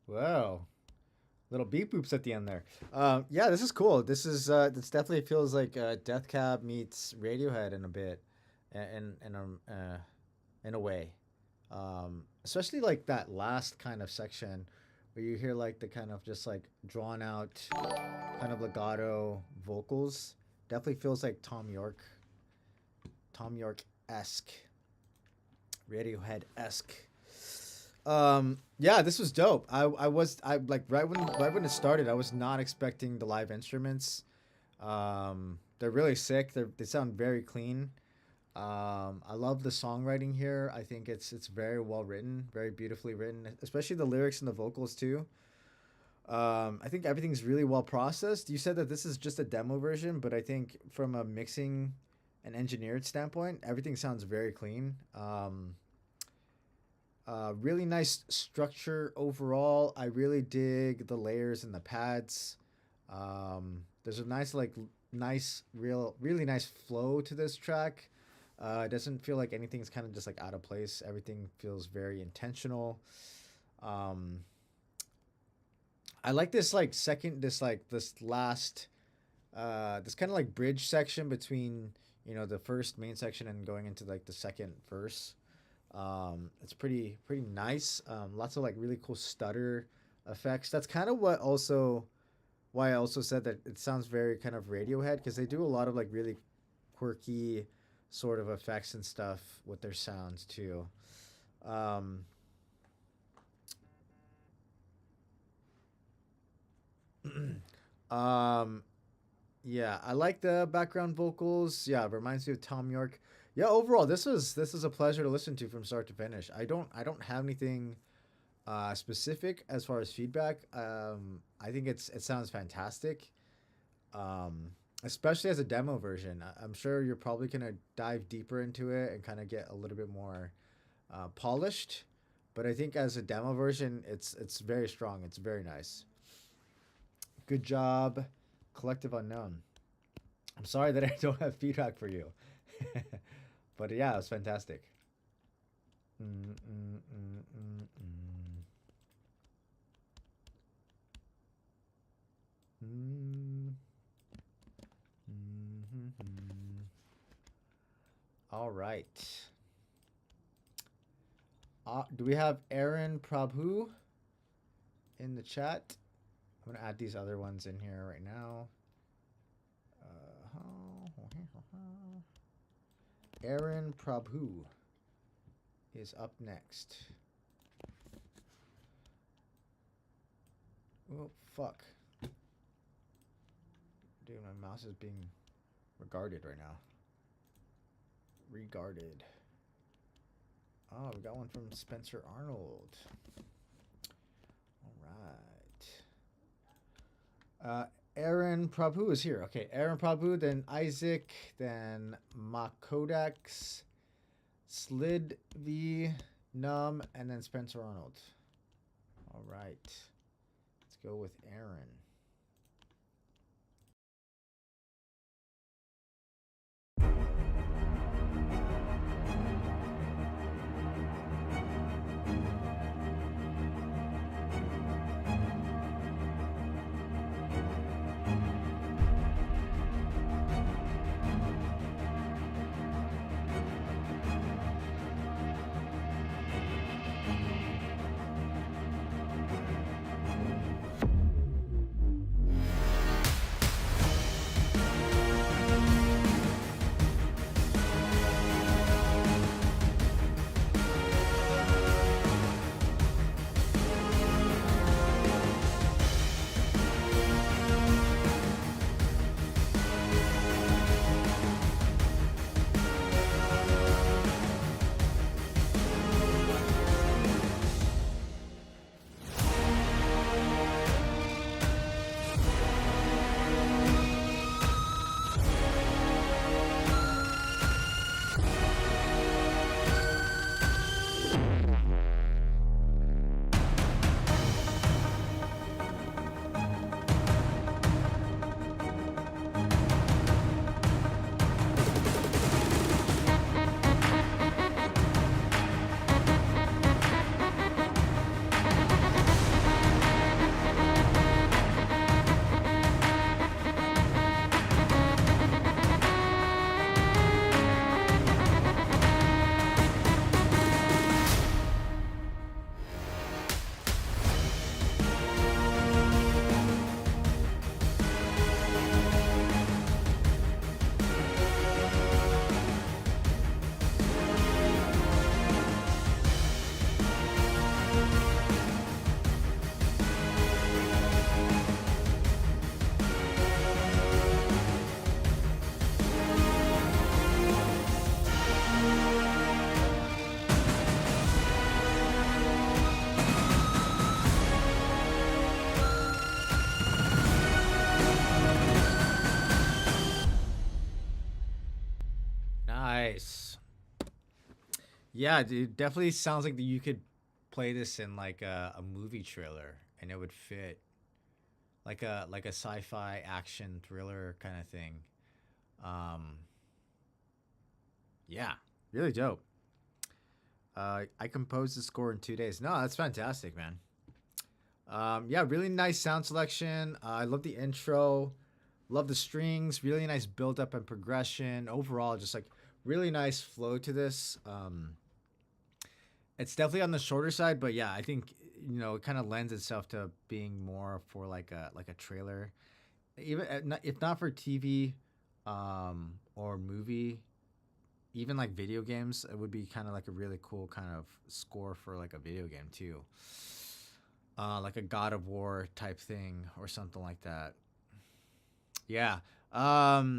Speaker 2: Wow. Little beep boops at the end there. Yeah, this is cool. This definitely feels like Death Cab meets Radiohead in a bit, in a way. Especially like that last kind of section where you hear like the kind of just like drawn out kind of legato vocals. Definitely feels like Tom York esque, Radiohead esque. Yeah, this was dope. I like right when it started, I was not expecting the live instruments. They're really sick. They sound very clean. I love the songwriting here. I think it's very well written, very beautifully written, especially the lyrics and the vocals too. I think everything's really well processed. You said that this is just a demo version, but I think from a mixing and engineered standpoint, everything sounds very clean. Really nice structure overall. I really dig the layers and the pads. There's a really nice flow to this track. It doesn't feel like anything's kind of just like out of place. Everything feels very intentional. I like this like this last this kind of like bridge section between, you know, the first main section and going into like the second verse. It's pretty nice. Lots of like really cool stutter effects. That's kind of why I also said that it sounds very kind of Radiohead, because they do a lot of like really quirky sort of effects and stuff with their sounds too. Yeah, I like the background vocals. Yeah, it reminds me of Tom York. Yeah, overall, this is a pleasure to listen to from start to finish. I don't have anything specific as far as feedback. I think it sounds fantastic. Especially as a demo version. I'm sure you're probably gonna dive deeper into it and kind of get a little bit more polished. But I think as a demo version, it's very strong. It's very nice. Good job, Collective Unknown. I'm sorry that I don't have feedback for you. But yeah, it was fantastic. All right. Do we have Aaron Prabhu in the chat? I'm going to add these other ones in here right now. Aaron Prabhu is up next. Oh, fuck. Dude, my mouse is being regarded right now. Regarded. Oh, we got one from Spencer Arnold. All right. Aaron Prabhu is here. Okay, Aaron Prabhu, then Isaac, then Makodax, Slid V, Num, and then Spencer Arnold. All right. Let's go with Aaron. Yeah, dude, definitely sounds like you could play this in like a movie trailer and it would fit like a sci-fi action thriller kind of thing. Um, yeah, really dope. I composed the score in 2 days. No, that's fantastic, man. Yeah, really nice sound selection. I love the intro. Love the strings. Really nice build up and progression. Overall, just like really nice flow to this. It's definitely on the shorter side, but yeah, I think it kind of lends itself to being more for like a trailer, even if not for TV, or movie, even like video games. It would be kind of like a really cool kind of score for like a video game too, like a God of War type thing or something like that. Yeah. I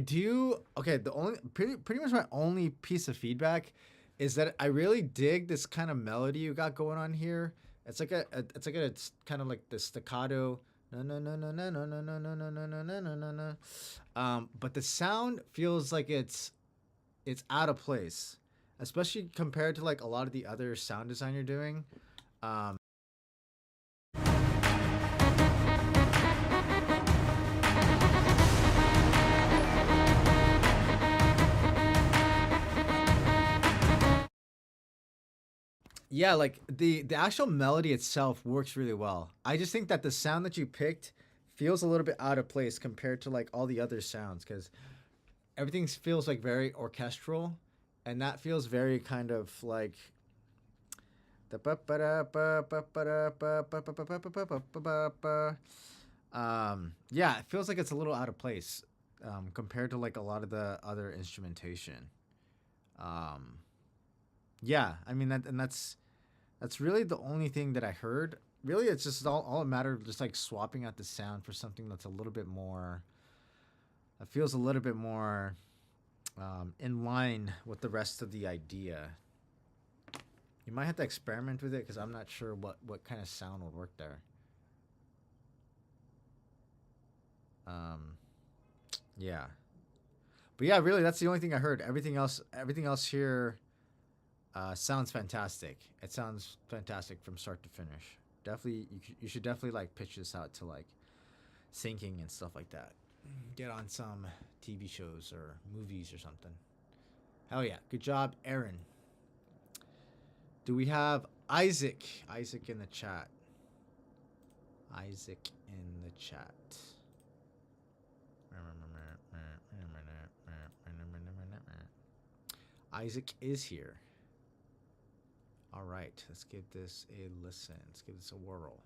Speaker 2: do. Okay, the only pretty much my only piece of feedback is that I really dig this kind of melody you got going on here. It's kind of like the staccato. No no no no no no no no no no no no no no no no. But the sound feels like it's out of place, especially compared to like a lot of the other sound design you're doing. Um, Yeah, like the actual melody itself works really well. I just think that the sound that you picked feels a little bit out of place compared to like all the other sounds because everything feels like very orchestral, and that feels very kind of like the yeah, it feels like it's a little out of place compared to like a lot of the other instrumentation. Um, yeah, I mean that's really the only thing that I heard. Really, it's just all a matter of just like swapping out the sound for something that's a little bit more. That feels a little bit more in line with the rest of the idea. You might have to experiment with it because I'm not sure what kind of sound would work there. Um, yeah, but yeah, really, that's the only thing I heard. Everything else here sounds fantastic. It sounds fantastic from start to finish. Definitely, you should definitely like pitch this out to like syncing and stuff like that. Get on some TV shows or movies or something. Hell yeah, good job, Aaron. Do we have Isaac? Isaac in the chat. Isaac in the chat. Isaac is here. All right, let's give this a listen. Let's give this a whirl.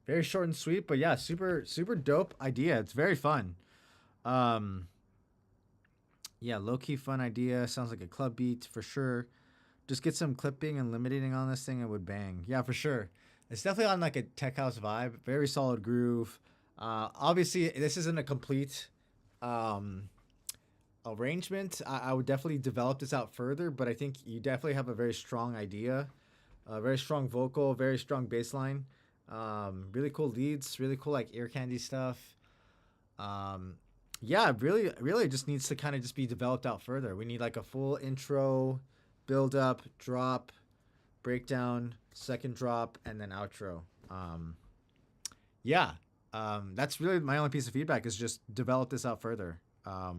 Speaker 2: Very short and sweet, but yeah, super dope idea. It's very fun. Um, yeah, low key fun idea. Sounds like a club beat for sure. Just get some clipping and limiting on this thing, it would bang. Yeah, for sure. It's definitely on like a tech house vibe. Very solid groove. Obviously, this isn't a complete arrangement. I would definitely develop this out further, but I think you definitely have a very strong idea, a very strong vocal, very strong bass line. Really cool leads, really cool like ear candy stuff. Yeah, really just needs to kind of just be developed out further. We need like a full intro, build up, drop, breakdown, second drop, and then outro. Yeah, that's really my only piece of feedback is just develop this out further. I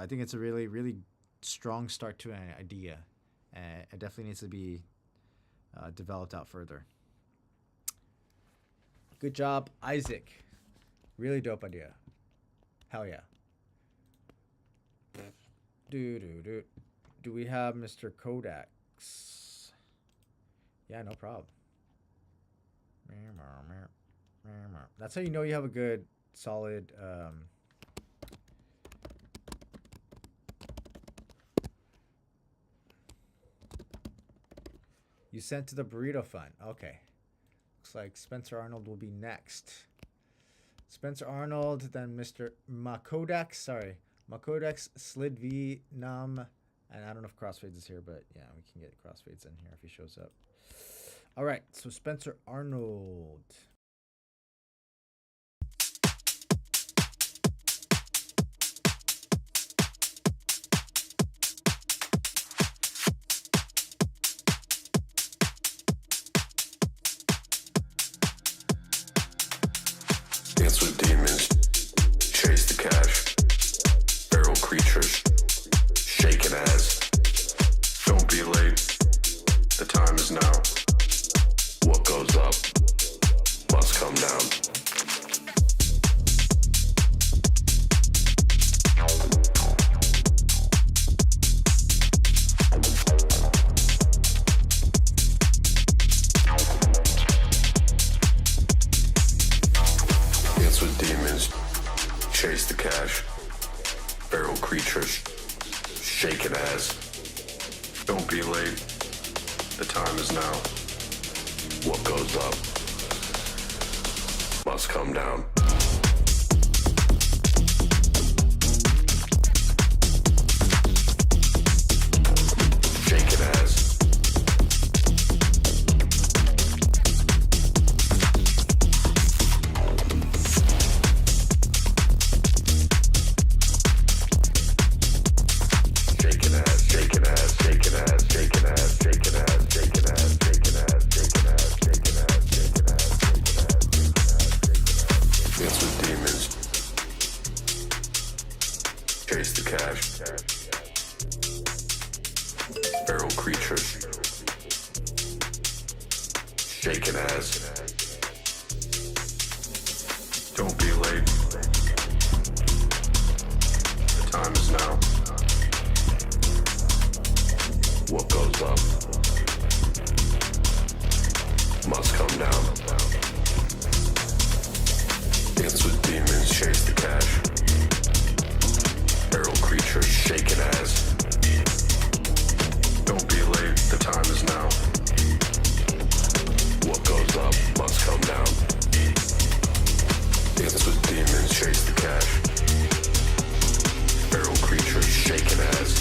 Speaker 2: think it's a really strong start to an idea. It definitely needs to be developed out further. Good job, Isaac. Really dope idea. Hell yeah. Do we have Mr. Kodaks? Yeah, no problem. That's how you know you have a good, solid. You sent to the Burrito Fund. Okay. Looks like Spencer Arnold will be next. Spencer Arnold, then Mr. Makodex. Sorry. Makodex, Slid V, Nam. And I don't know if Crossfades is here, but yeah, we can get Crossfades in here if he shows up. All right. So Spencer Arnold.
Speaker 6: Dance with demons, chase the cash, feral creatures, shaking ass. Don't be late, the time is now. What goes up must come down. Dance with demons, chase the cash, feral creatures, shaking ass. Don't be late, the time is now. What goes up must come down. Shaking ass. Shaking ass, shaking ass, shaking ass, shaking ass, shaking ass, shaking ass, shaking ass, shaking ass, shaking ass, shaking ass, shaking ass. Dance with demons. Chase the cash. Feral creatures. Shaking ass. Don't be late. The time is now. What goes up must come down. Dance with demons, chase the cash. Feral creatures, shaking ass. Don't be late, the time is now. What goes up must come down. Dance with demons, chase the cash. Feral creatures, shaking ass.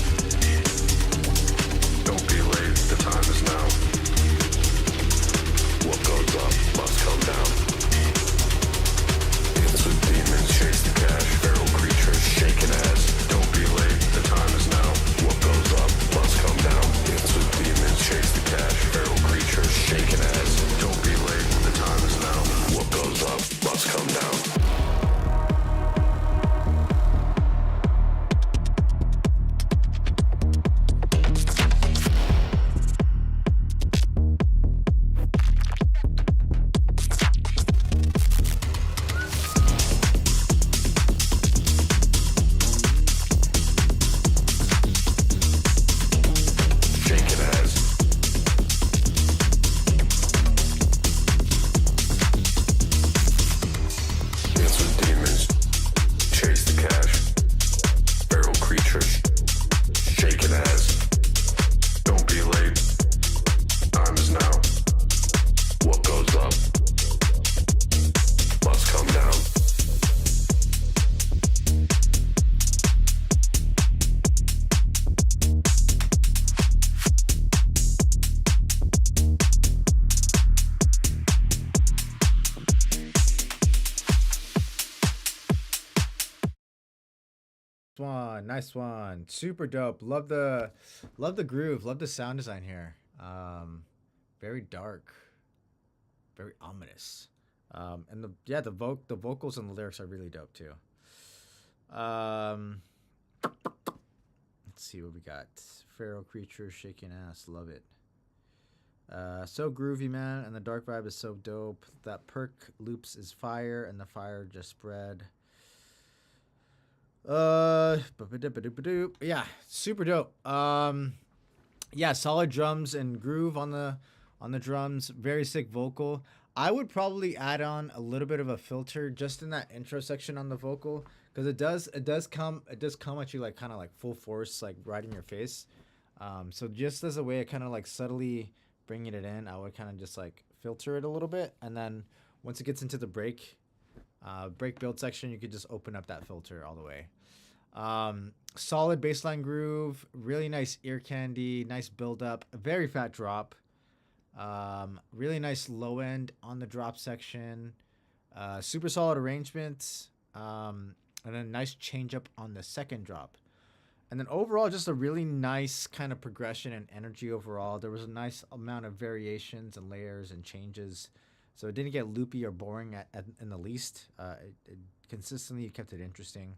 Speaker 6: Don't be late, the time is now. What goes up must come down. Dance with demons, chase the cash. Feral creatures, shaking ass. Don't be late, the time is now. What goes up must come down. Dance with demons, chase the cash. Feral creatures, shaking ass. Don't be late, the time is now. What goes up must come down. Shaking ass. Dance with demons, chase the cash. Feral creatures, shaking ass. Don't be late, time is now. What goes up must come down.
Speaker 2: Nice one. Super dope. Love the groove. Love the sound design here. Very dark, very ominous. And the vocals and the lyrics are really dope too. Let's see what we got. Feral creature shaking ass. Love it. So groovy, man, and the dark vibe is so dope. That perk loops is fire, and the fire just spread. Yeah, super dope. Yeah, solid drums and groove on the drums. Very sick vocal. I would probably add on a little bit of a filter just in that intro section on the vocal, because it does come at you like kind of like full force, like right in your face. So just as a way of kind of like subtly bringing it in, I would kind of just like filter it a little bit, and then once it gets into the break build section, you could just open up that filter all the way. Solid bassline groove, really nice ear candy, nice build up, a very fat drop, really nice low end on the drop section, super solid arrangements, and a nice change up on the second drop. And then overall, just a really nice kind of progression and energy overall. There was a nice amount of variations and layers and changes. So it didn't get loopy or boring in the least. It consistently kept it interesting.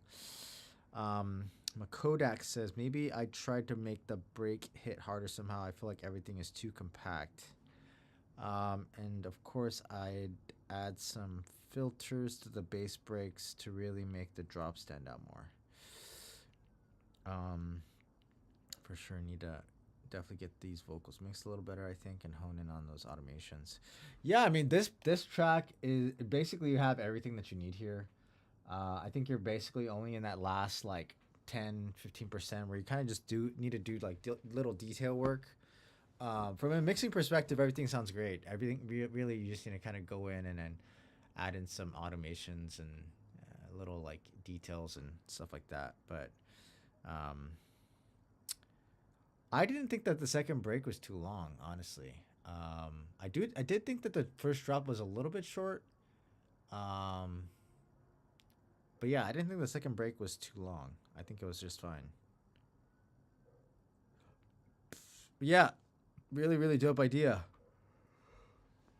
Speaker 2: Makodak says, maybe I tried to make the break hit harder somehow. I feel like everything is too compact. And of course, I'd add some filters to the bass breaks to really make the drop stand out more. For sure need to definitely get these vocals mixed a little better, I think, and hone in on those automations. Yeah, I mean, this track is basically, you have everything that you need here. I think you're basically only in that last like 10-15% where you kind of just need to do like little detail work. From a mixing perspective, everything sounds great. Everything really, you just need to kind of go in and then add in some automations and little like details and stuff like that. But I didn't think that the second break was too long, honestly. I did think that the first drop was a little bit short. But yeah, I didn't think the second break was too long. I think it was just fine. Yeah, really, really dope idea.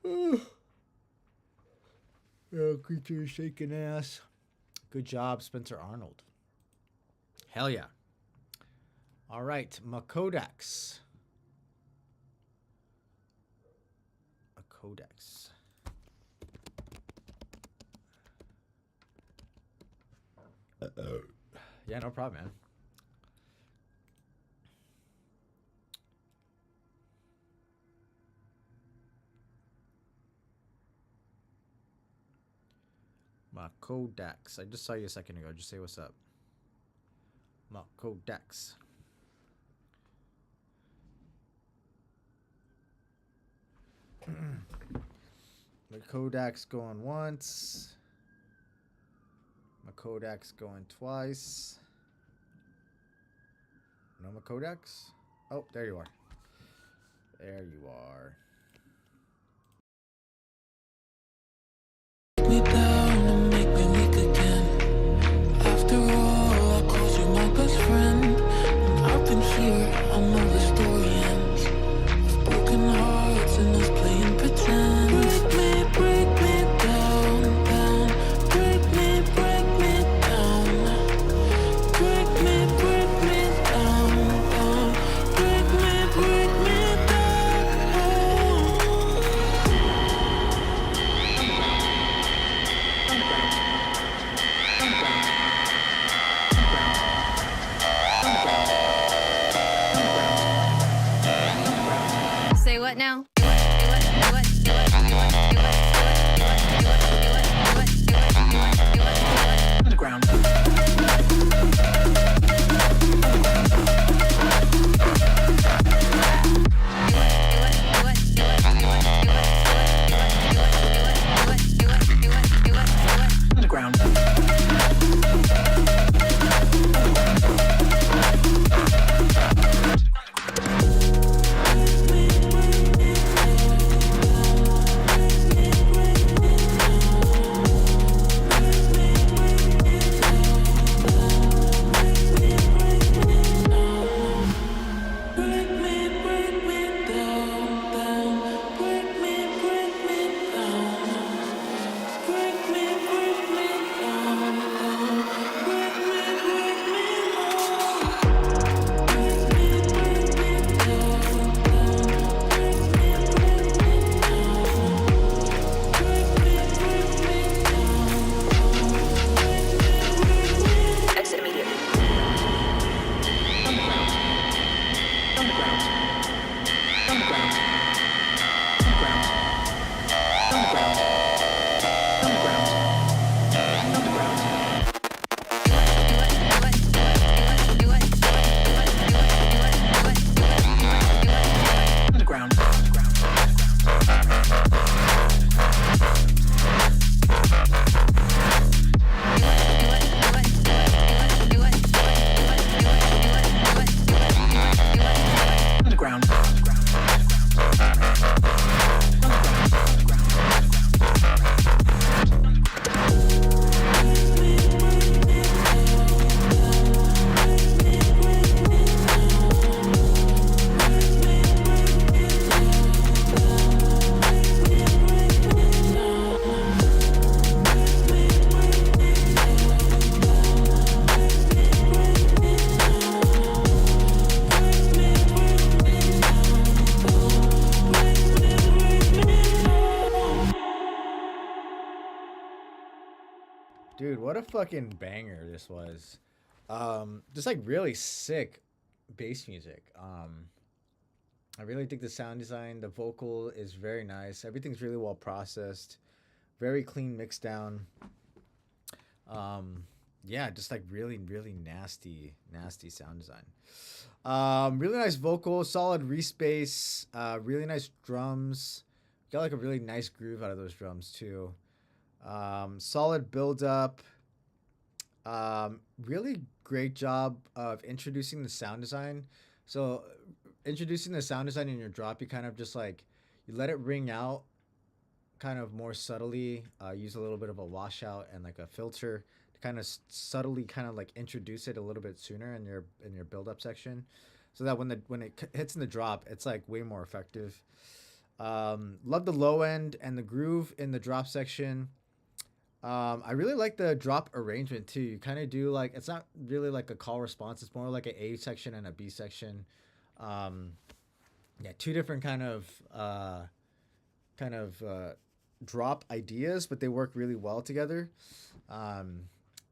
Speaker 2: Yeah, Creature is shaking ass. Good job, Spencer Arnold. Hell yeah. All right, Makodax. Makodax. Yeah, no problem, man. Makodax. I just saw you a second ago. Just say what's up. Makodax. Makodax going once. Makodax going twice. No Makodax? Oh, there you are. There you are.
Speaker 7: Me down and make me weak again. After all, I called you my best friend. And I've been here, I know the story ends. Of broken hearts and us playing pretend. Break me down, down. Break me down. Break me down, down. Break me down.
Speaker 8: Say what now?
Speaker 5: Underground. Underground.
Speaker 2: what a fucking banger this was. Just like really sick bass music. I really think the sound design, the vocal is very nice. Everything's really well processed, very clean mix down. Yeah, just like really, really nasty sound design. Really nice vocal, solid re-space, really nice drums. Got like a really nice groove out of those drums too. Solid build up. Really great job of introducing the sound design. So introducing the sound design in your drop, you kind of just like, you let it ring out kind of more subtly, use a little bit of a washout and like a filter to kind of subtly kind of like introduce it a little bit sooner in your build up section, so that when it hits in the drop, it's like way more effective. Love the low end and the groove in the drop section. I really like the drop arrangement too. You kind of do like, it's not really like a call response, it's more like an A section and a B section. Yeah, two different kind of drop ideas, but they work really well together.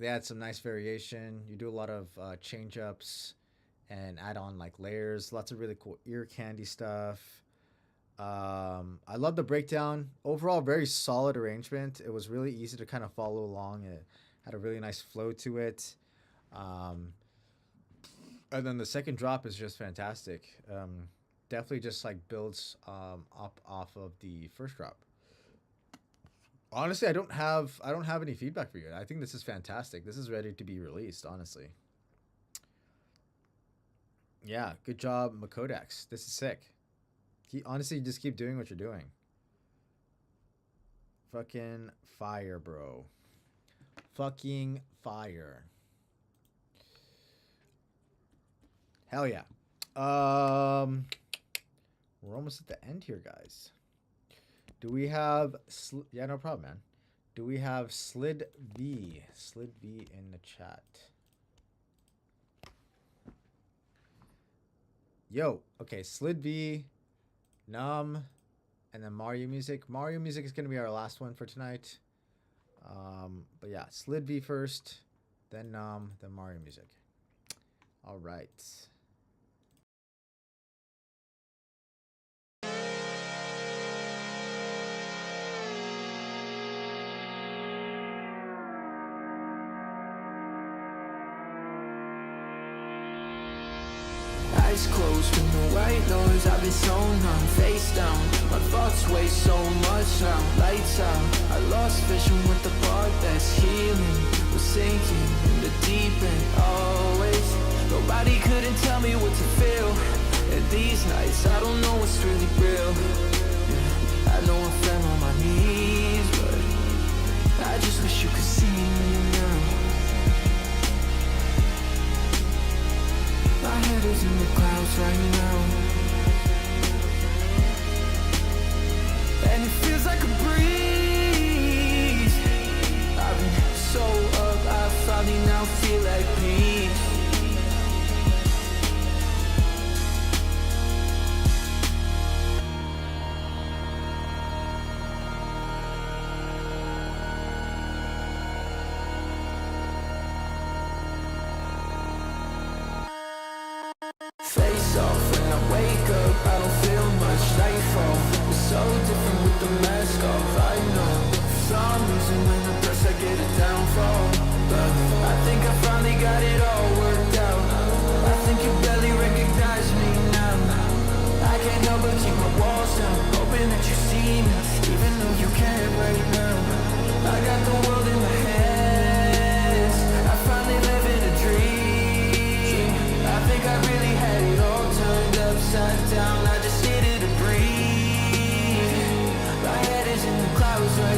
Speaker 2: They add some nice variation. You do a lot of change ups and add on like layers, lots of really cool ear candy stuff. I love the breakdown. Overall, very solid arrangement. It was really easy to kind of follow along. It had a really nice flow to it. And then the second drop is just fantastic. Definitely just like builds up off of the first drop. Honestly, I don't have any feedback for you. I think this is fantastic. This is ready to be released, honestly. Yeah, good job, Makodex. This is sick. Honestly, just keep doing what you're doing. Fucking fire, bro. Fucking fire. Hell yeah. We're almost at the end here, guys. Do we have... yeah, no problem, man. Do we have Slid V? Slid V in the chat. Yo, okay, Slid V, Numb, and then Mario Music. Mario Music is going to be our last one for tonight. But yeah, Slid V first, then Numb, then Mario Music. All right.
Speaker 7: Eyes closed with no white noise. I've been so numb, face down. My thoughts weigh so much now. Lights out, I lost vision with the part that's healing. We're sinking in the deep end, always. Nobody couldn't tell me what to feel. And these nights, I don't know what's really real. I know I fell on my knees, but I just wish you could see me now. My head is in the clouds right now, and it feels like a breeze. I've been so up, I finally now feel like peace. Face off when I wake up, I don't feel much. Nightfall, it's so different with the mask off. I know, for some reason when I press I get a downfall. But I think I finally got it all worked out. I think you barely recognize me now. I can't help but keep my walls down, hoping that you see me, even though you can't right now. I got the world in my hands, I finally live in a dream. I think I really had it all turned upside down. I just needed to breathe. My head is in the clouds right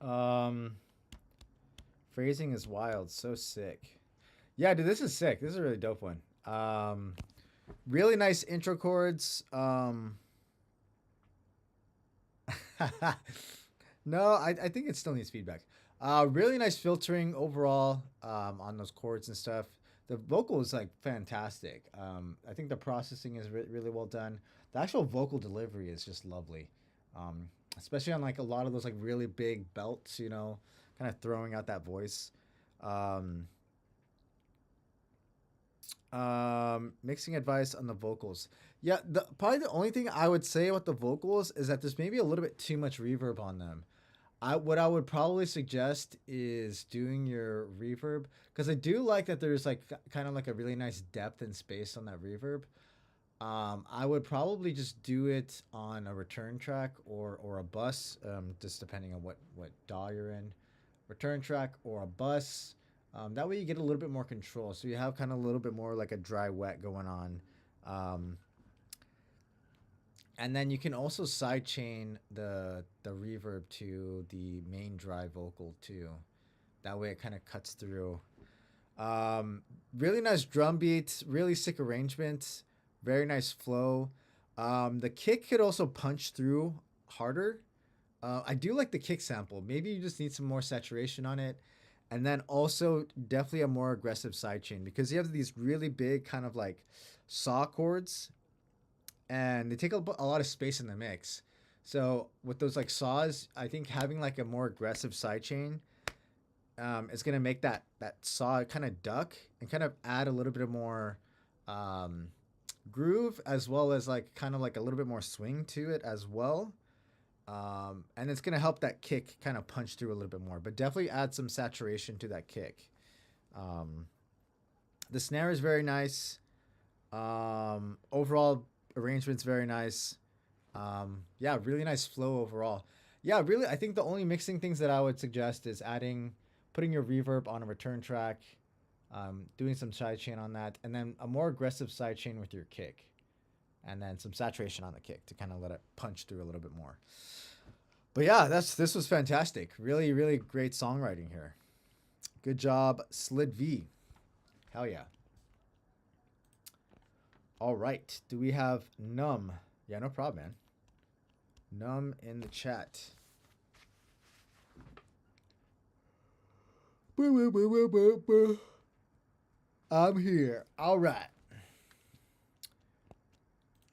Speaker 2: Um, phrasing is wild, so sick. Yeah, dude, this is sick. This is a really dope one. Really nice intro chords. No, I think it still needs feedback. Really nice filtering overall on those chords and stuff. The vocal is like fantastic. I think the processing is really well done. The actual vocal delivery is just lovely, especially on like a lot of those like really big belts. You know, kind of throwing out that voice. Mixing advice on the vocals. Yeah, probably the only thing I would say about the vocals is that there's maybe a little bit too much reverb on them. What I would probably suggest is doing your reverb, because I do like that there's like kind of like a really nice depth and space on that reverb. I would probably just do it on a return track or a bus, just depending on what DAW you're in. Return track or a bus. That way you get a little bit more control. So you have kind of a little bit more like a dry wet going on. And then you can also sidechain the reverb to the main dry vocal too. That way it kind of cuts through. Really nice drum beats, really sick arrangement, very nice flow. The kick could also punch through harder. I do like the kick sample. Maybe you just need some more saturation on it. And then also definitely a more aggressive sidechain, because you have these really big kind of like saw chords and they take a lot of space in the mix. So with those like saws, I think having like a more aggressive sidechain is going to make that saw kind of duck and kind of add a little bit of more groove, as well as like kind of like a little bit more swing to it as well. And it's going to help that kick kind of punch through a little bit more, but definitely add some saturation to that kick. The snare is very nice. Overall arrangement's very nice. Yeah, really nice flow overall. Yeah, really, I think the only mixing things that I would suggest is putting your reverb on a return track, doing some sidechain on that, and then a more aggressive sidechain with your kick. And then some saturation on the kick to kind of let it punch through a little bit more. But yeah, this was fantastic. Really, really great songwriting here. Good job, Slid V. Hell yeah. All right. Do we have Numb? Yeah, no problem, man. Numb in the chat. I'm here. All right.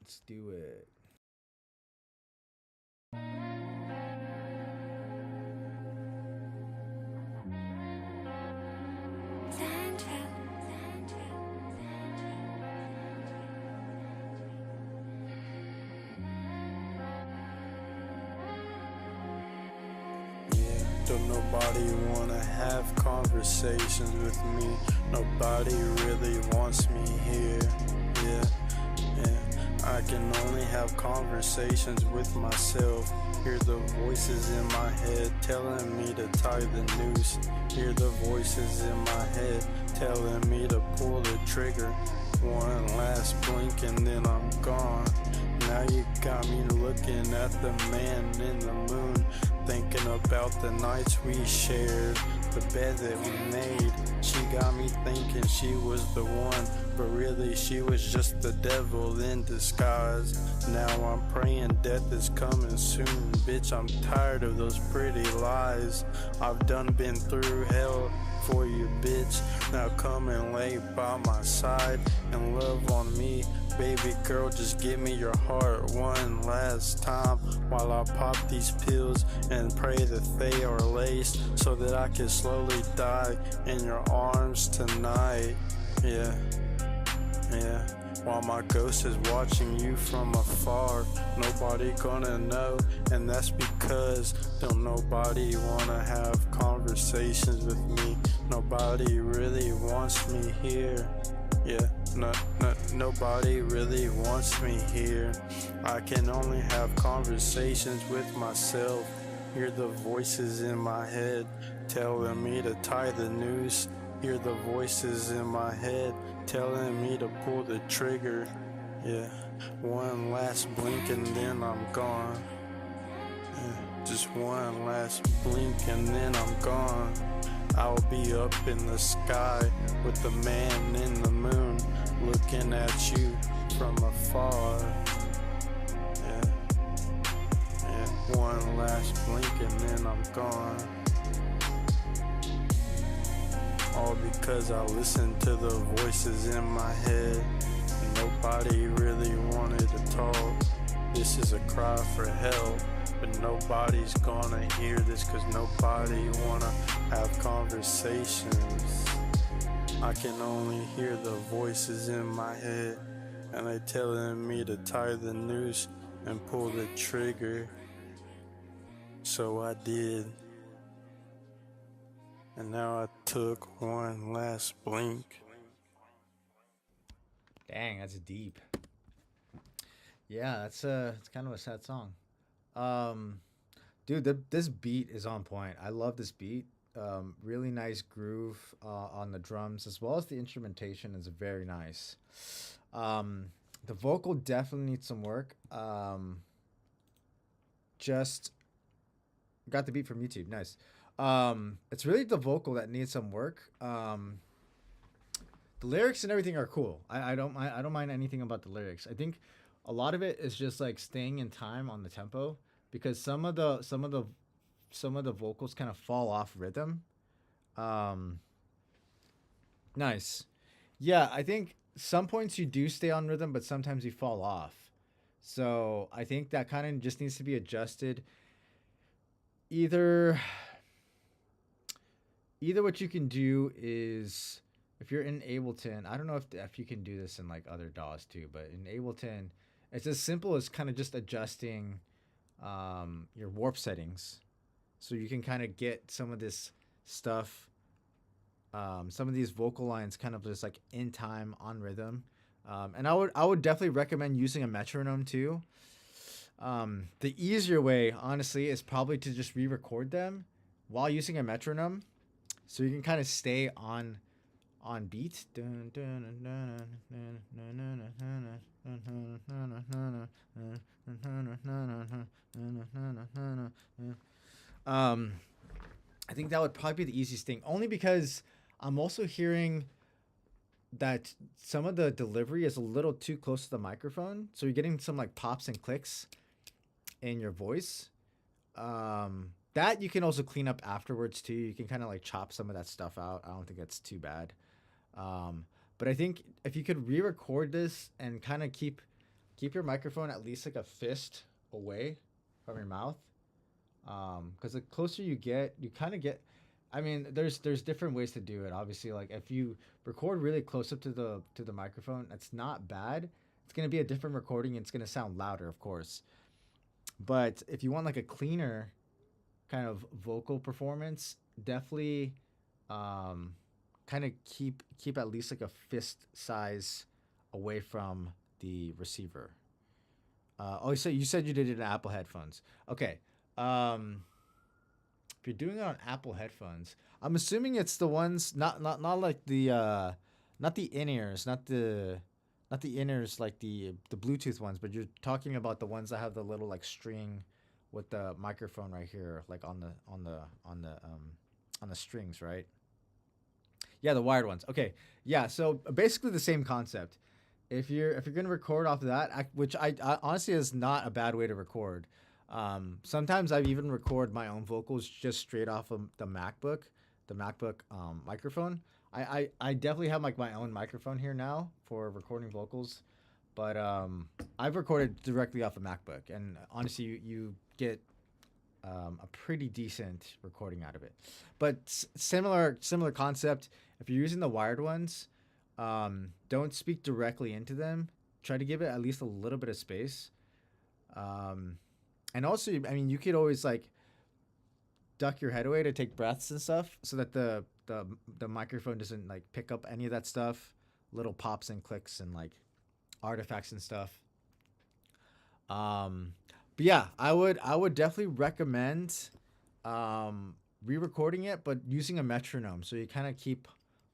Speaker 2: Let's do it.
Speaker 8: Don't nobody wanna have conversations with me. Nobody really wants me here. Yeah. I can only have conversations with myself. Hear the voices in my head telling me to tie the noose. Hear the voices in my head telling me to pull the trigger. One last blink and then I'm gone. Now you got me looking at the man in the moon, thinking about the nights we shared, the bed that we made. She got me thinking she was the one, but really she was just the devil in disguise. Now I'm praying death is coming soon. Bitch, I'm tired of those pretty lies. I've done been through hell for you, bitch. Now come and lay by my side and love on me. Baby girl, just give me your heart one last time while I pop these pills and pray that they are laced so that I can slowly die in your arms tonight. Yeah. While my ghost is watching you from afar, nobody gonna know, and that's because don't nobody wanna have conversations with me. Nobody really wants me here. Yeah, nobody really wants me here. I can only have conversations with myself. Hear the voices in my head telling me to tie the noose. Hear the voices in my head telling me to pull the trigger. Yeah, one last blink and then I'm gone. Yeah. Just one last blink and then I'm gone. I'll be up in the sky with the man in the moon, looking at you from afar. Yeah, yeah. One last blink and then I'm gone. All because I listened to the voices in my head. Nobody really wanted to talk. This is a cry for help, but nobody's gonna hear this, cause nobody wanna have conversations. I can only hear the voices in my head, and they telling me to tie the noose and pull the trigger. So I did. And now I took one last blink.
Speaker 2: Dang, that's deep. Yeah, it's kind of a sad song. Dude, this beat is on point. I love this beat. Really nice groove on the drums, as well as the instrumentation is very nice. The vocal definitely needs some work. Just got the beat from YouTube. Nice. It's really the vocal that needs some work. The lyrics and everything are cool. I don't mind anything about the lyrics. I think a lot of it is just like staying in time on the tempo, because some of the vocals kind of fall off rhythm. Nice. Yeah, I think some points you do stay on rhythm, but sometimes you fall off. So I think that kind of just needs to be adjusted. Either what you can do is, if you're in Ableton, I don't know if you can do this in like other DAWs too, but in Ableton, it's as simple as kind of just adjusting your warp settings, so you can kind of get some of this stuff, some of these vocal lines kind of just like in time on rhythm. And I would definitely recommend using a metronome too. The easier way, honestly, is probably to just re-record them while using a metronome, so you can kind of stay on beat. I think that would probably be the easiest thing, only because I'm also hearing that some of the delivery is a little too close to the microphone, so you're getting some like pops and clicks in your voice. That you can also clean up afterwards too. You can kind of like chop some of that stuff out. I don't think that's too bad. But I think if you could re-record this and kind of keep your microphone at least like a fist away from your mouth, because the closer you get, you kind of get. I mean, there's different ways to do it. Obviously, like if you record really close up to the microphone, that's not bad. It's gonna be a different recording. It's gonna sound louder, of course. But if you want like a cleaner kind of vocal performance, definitely kind of keep at least like a fist size away from the receiver. So you said you did it in Apple headphones. Okay. If you're doing it on Apple headphones, I'm assuming it's the ones not like the not the in-ears, not the in-ears like the Bluetooth ones, but you're talking about the ones that have the little like string with the microphone right here, like on the strings, right? Yeah, the wired ones. Okay. Yeah, so basically the same concept. If you're gonna record off of that, which I honestly is not a bad way to record. Sometimes I've even record my own vocals just straight off of the MacBook microphone. I definitely have like my own microphone here now for recording vocals, but I've recorded directly off a MacBook, and honestly, you get a pretty decent recording out of it. But similar concept. If you're using the wired ones, don't speak directly into them. Try to give it at least a little bit of space. And also, I mean, you could always like duck your head away to take breaths and stuff, so that the microphone doesn't like pick up any of that stuff, little pops and clicks and like artifacts and stuff. But yeah, I would definitely recommend re-recording it, but using a metronome, so you kind of keep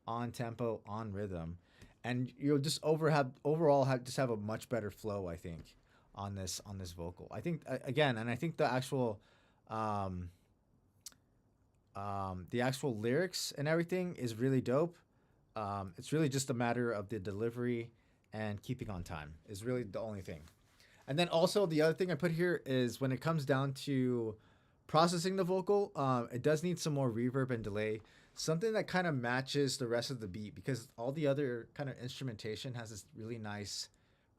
Speaker 2: on tempo, on rhythm, and you'll just overall have a much better flow, I think, on this vocal. I think again, and I think the actual Um, the actual lyrics and everything is really dope. It's really just a matter of the delivery and keeping on time is really the only thing. And then also the other thing I put here is when it comes down to processing the vocal, it does need some more reverb and delay, something that kind of matches the rest of the beat, because all the other kind of instrumentation has this really nice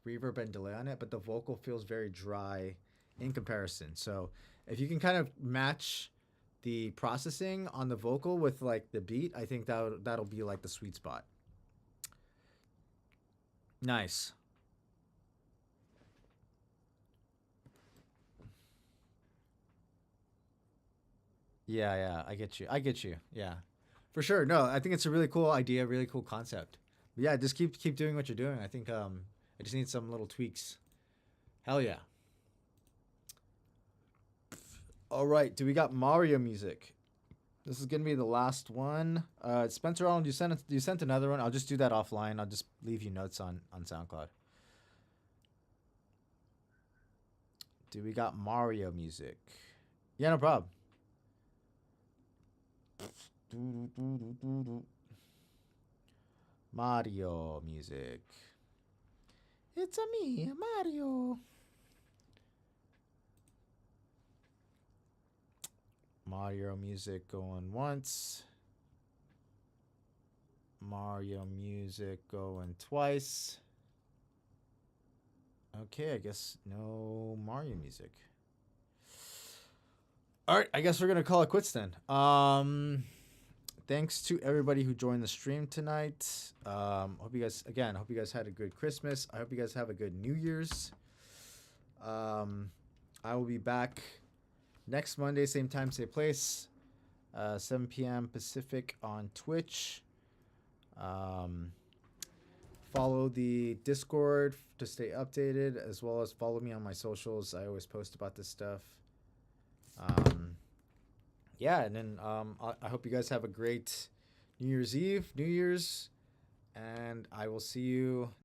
Speaker 2: reverb and delay on it, but the vocal feels very dry in comparison. So if you can kind of match the processing on the vocal with like the beat, I think that'll be like the sweet spot. Nice. Yeah, I get you. Yeah, for sure. No, I think it's a really cool idea, really cool concept. But yeah, just keep doing what you're doing. I think I just need some little tweaks. Hell yeah. All right, do we got Mario music? This is gonna be the last one. Spencer Allen, you sent another one. I'll just do that offline. I'll just leave you notes on SoundCloud. Do we got Mario music? Yeah, no problem. Mario music. It's a me, Mario. Mario music going once. Mario music going twice. Okay, I guess no Mario music. All right, I guess we're gonna call it quits then. Thanks to everybody who joined the stream tonight. Hope you guys had a good Christmas. I hope you guys have a good New Year's. I will be back next Monday, same time, same place, 7 p.m. Pacific on Twitch. Follow the Discord to stay updated, as well as follow me on my socials. I always post about this stuff. Yeah, and then I hope you guys have a great New Year's Eve, New Year's, and I will see you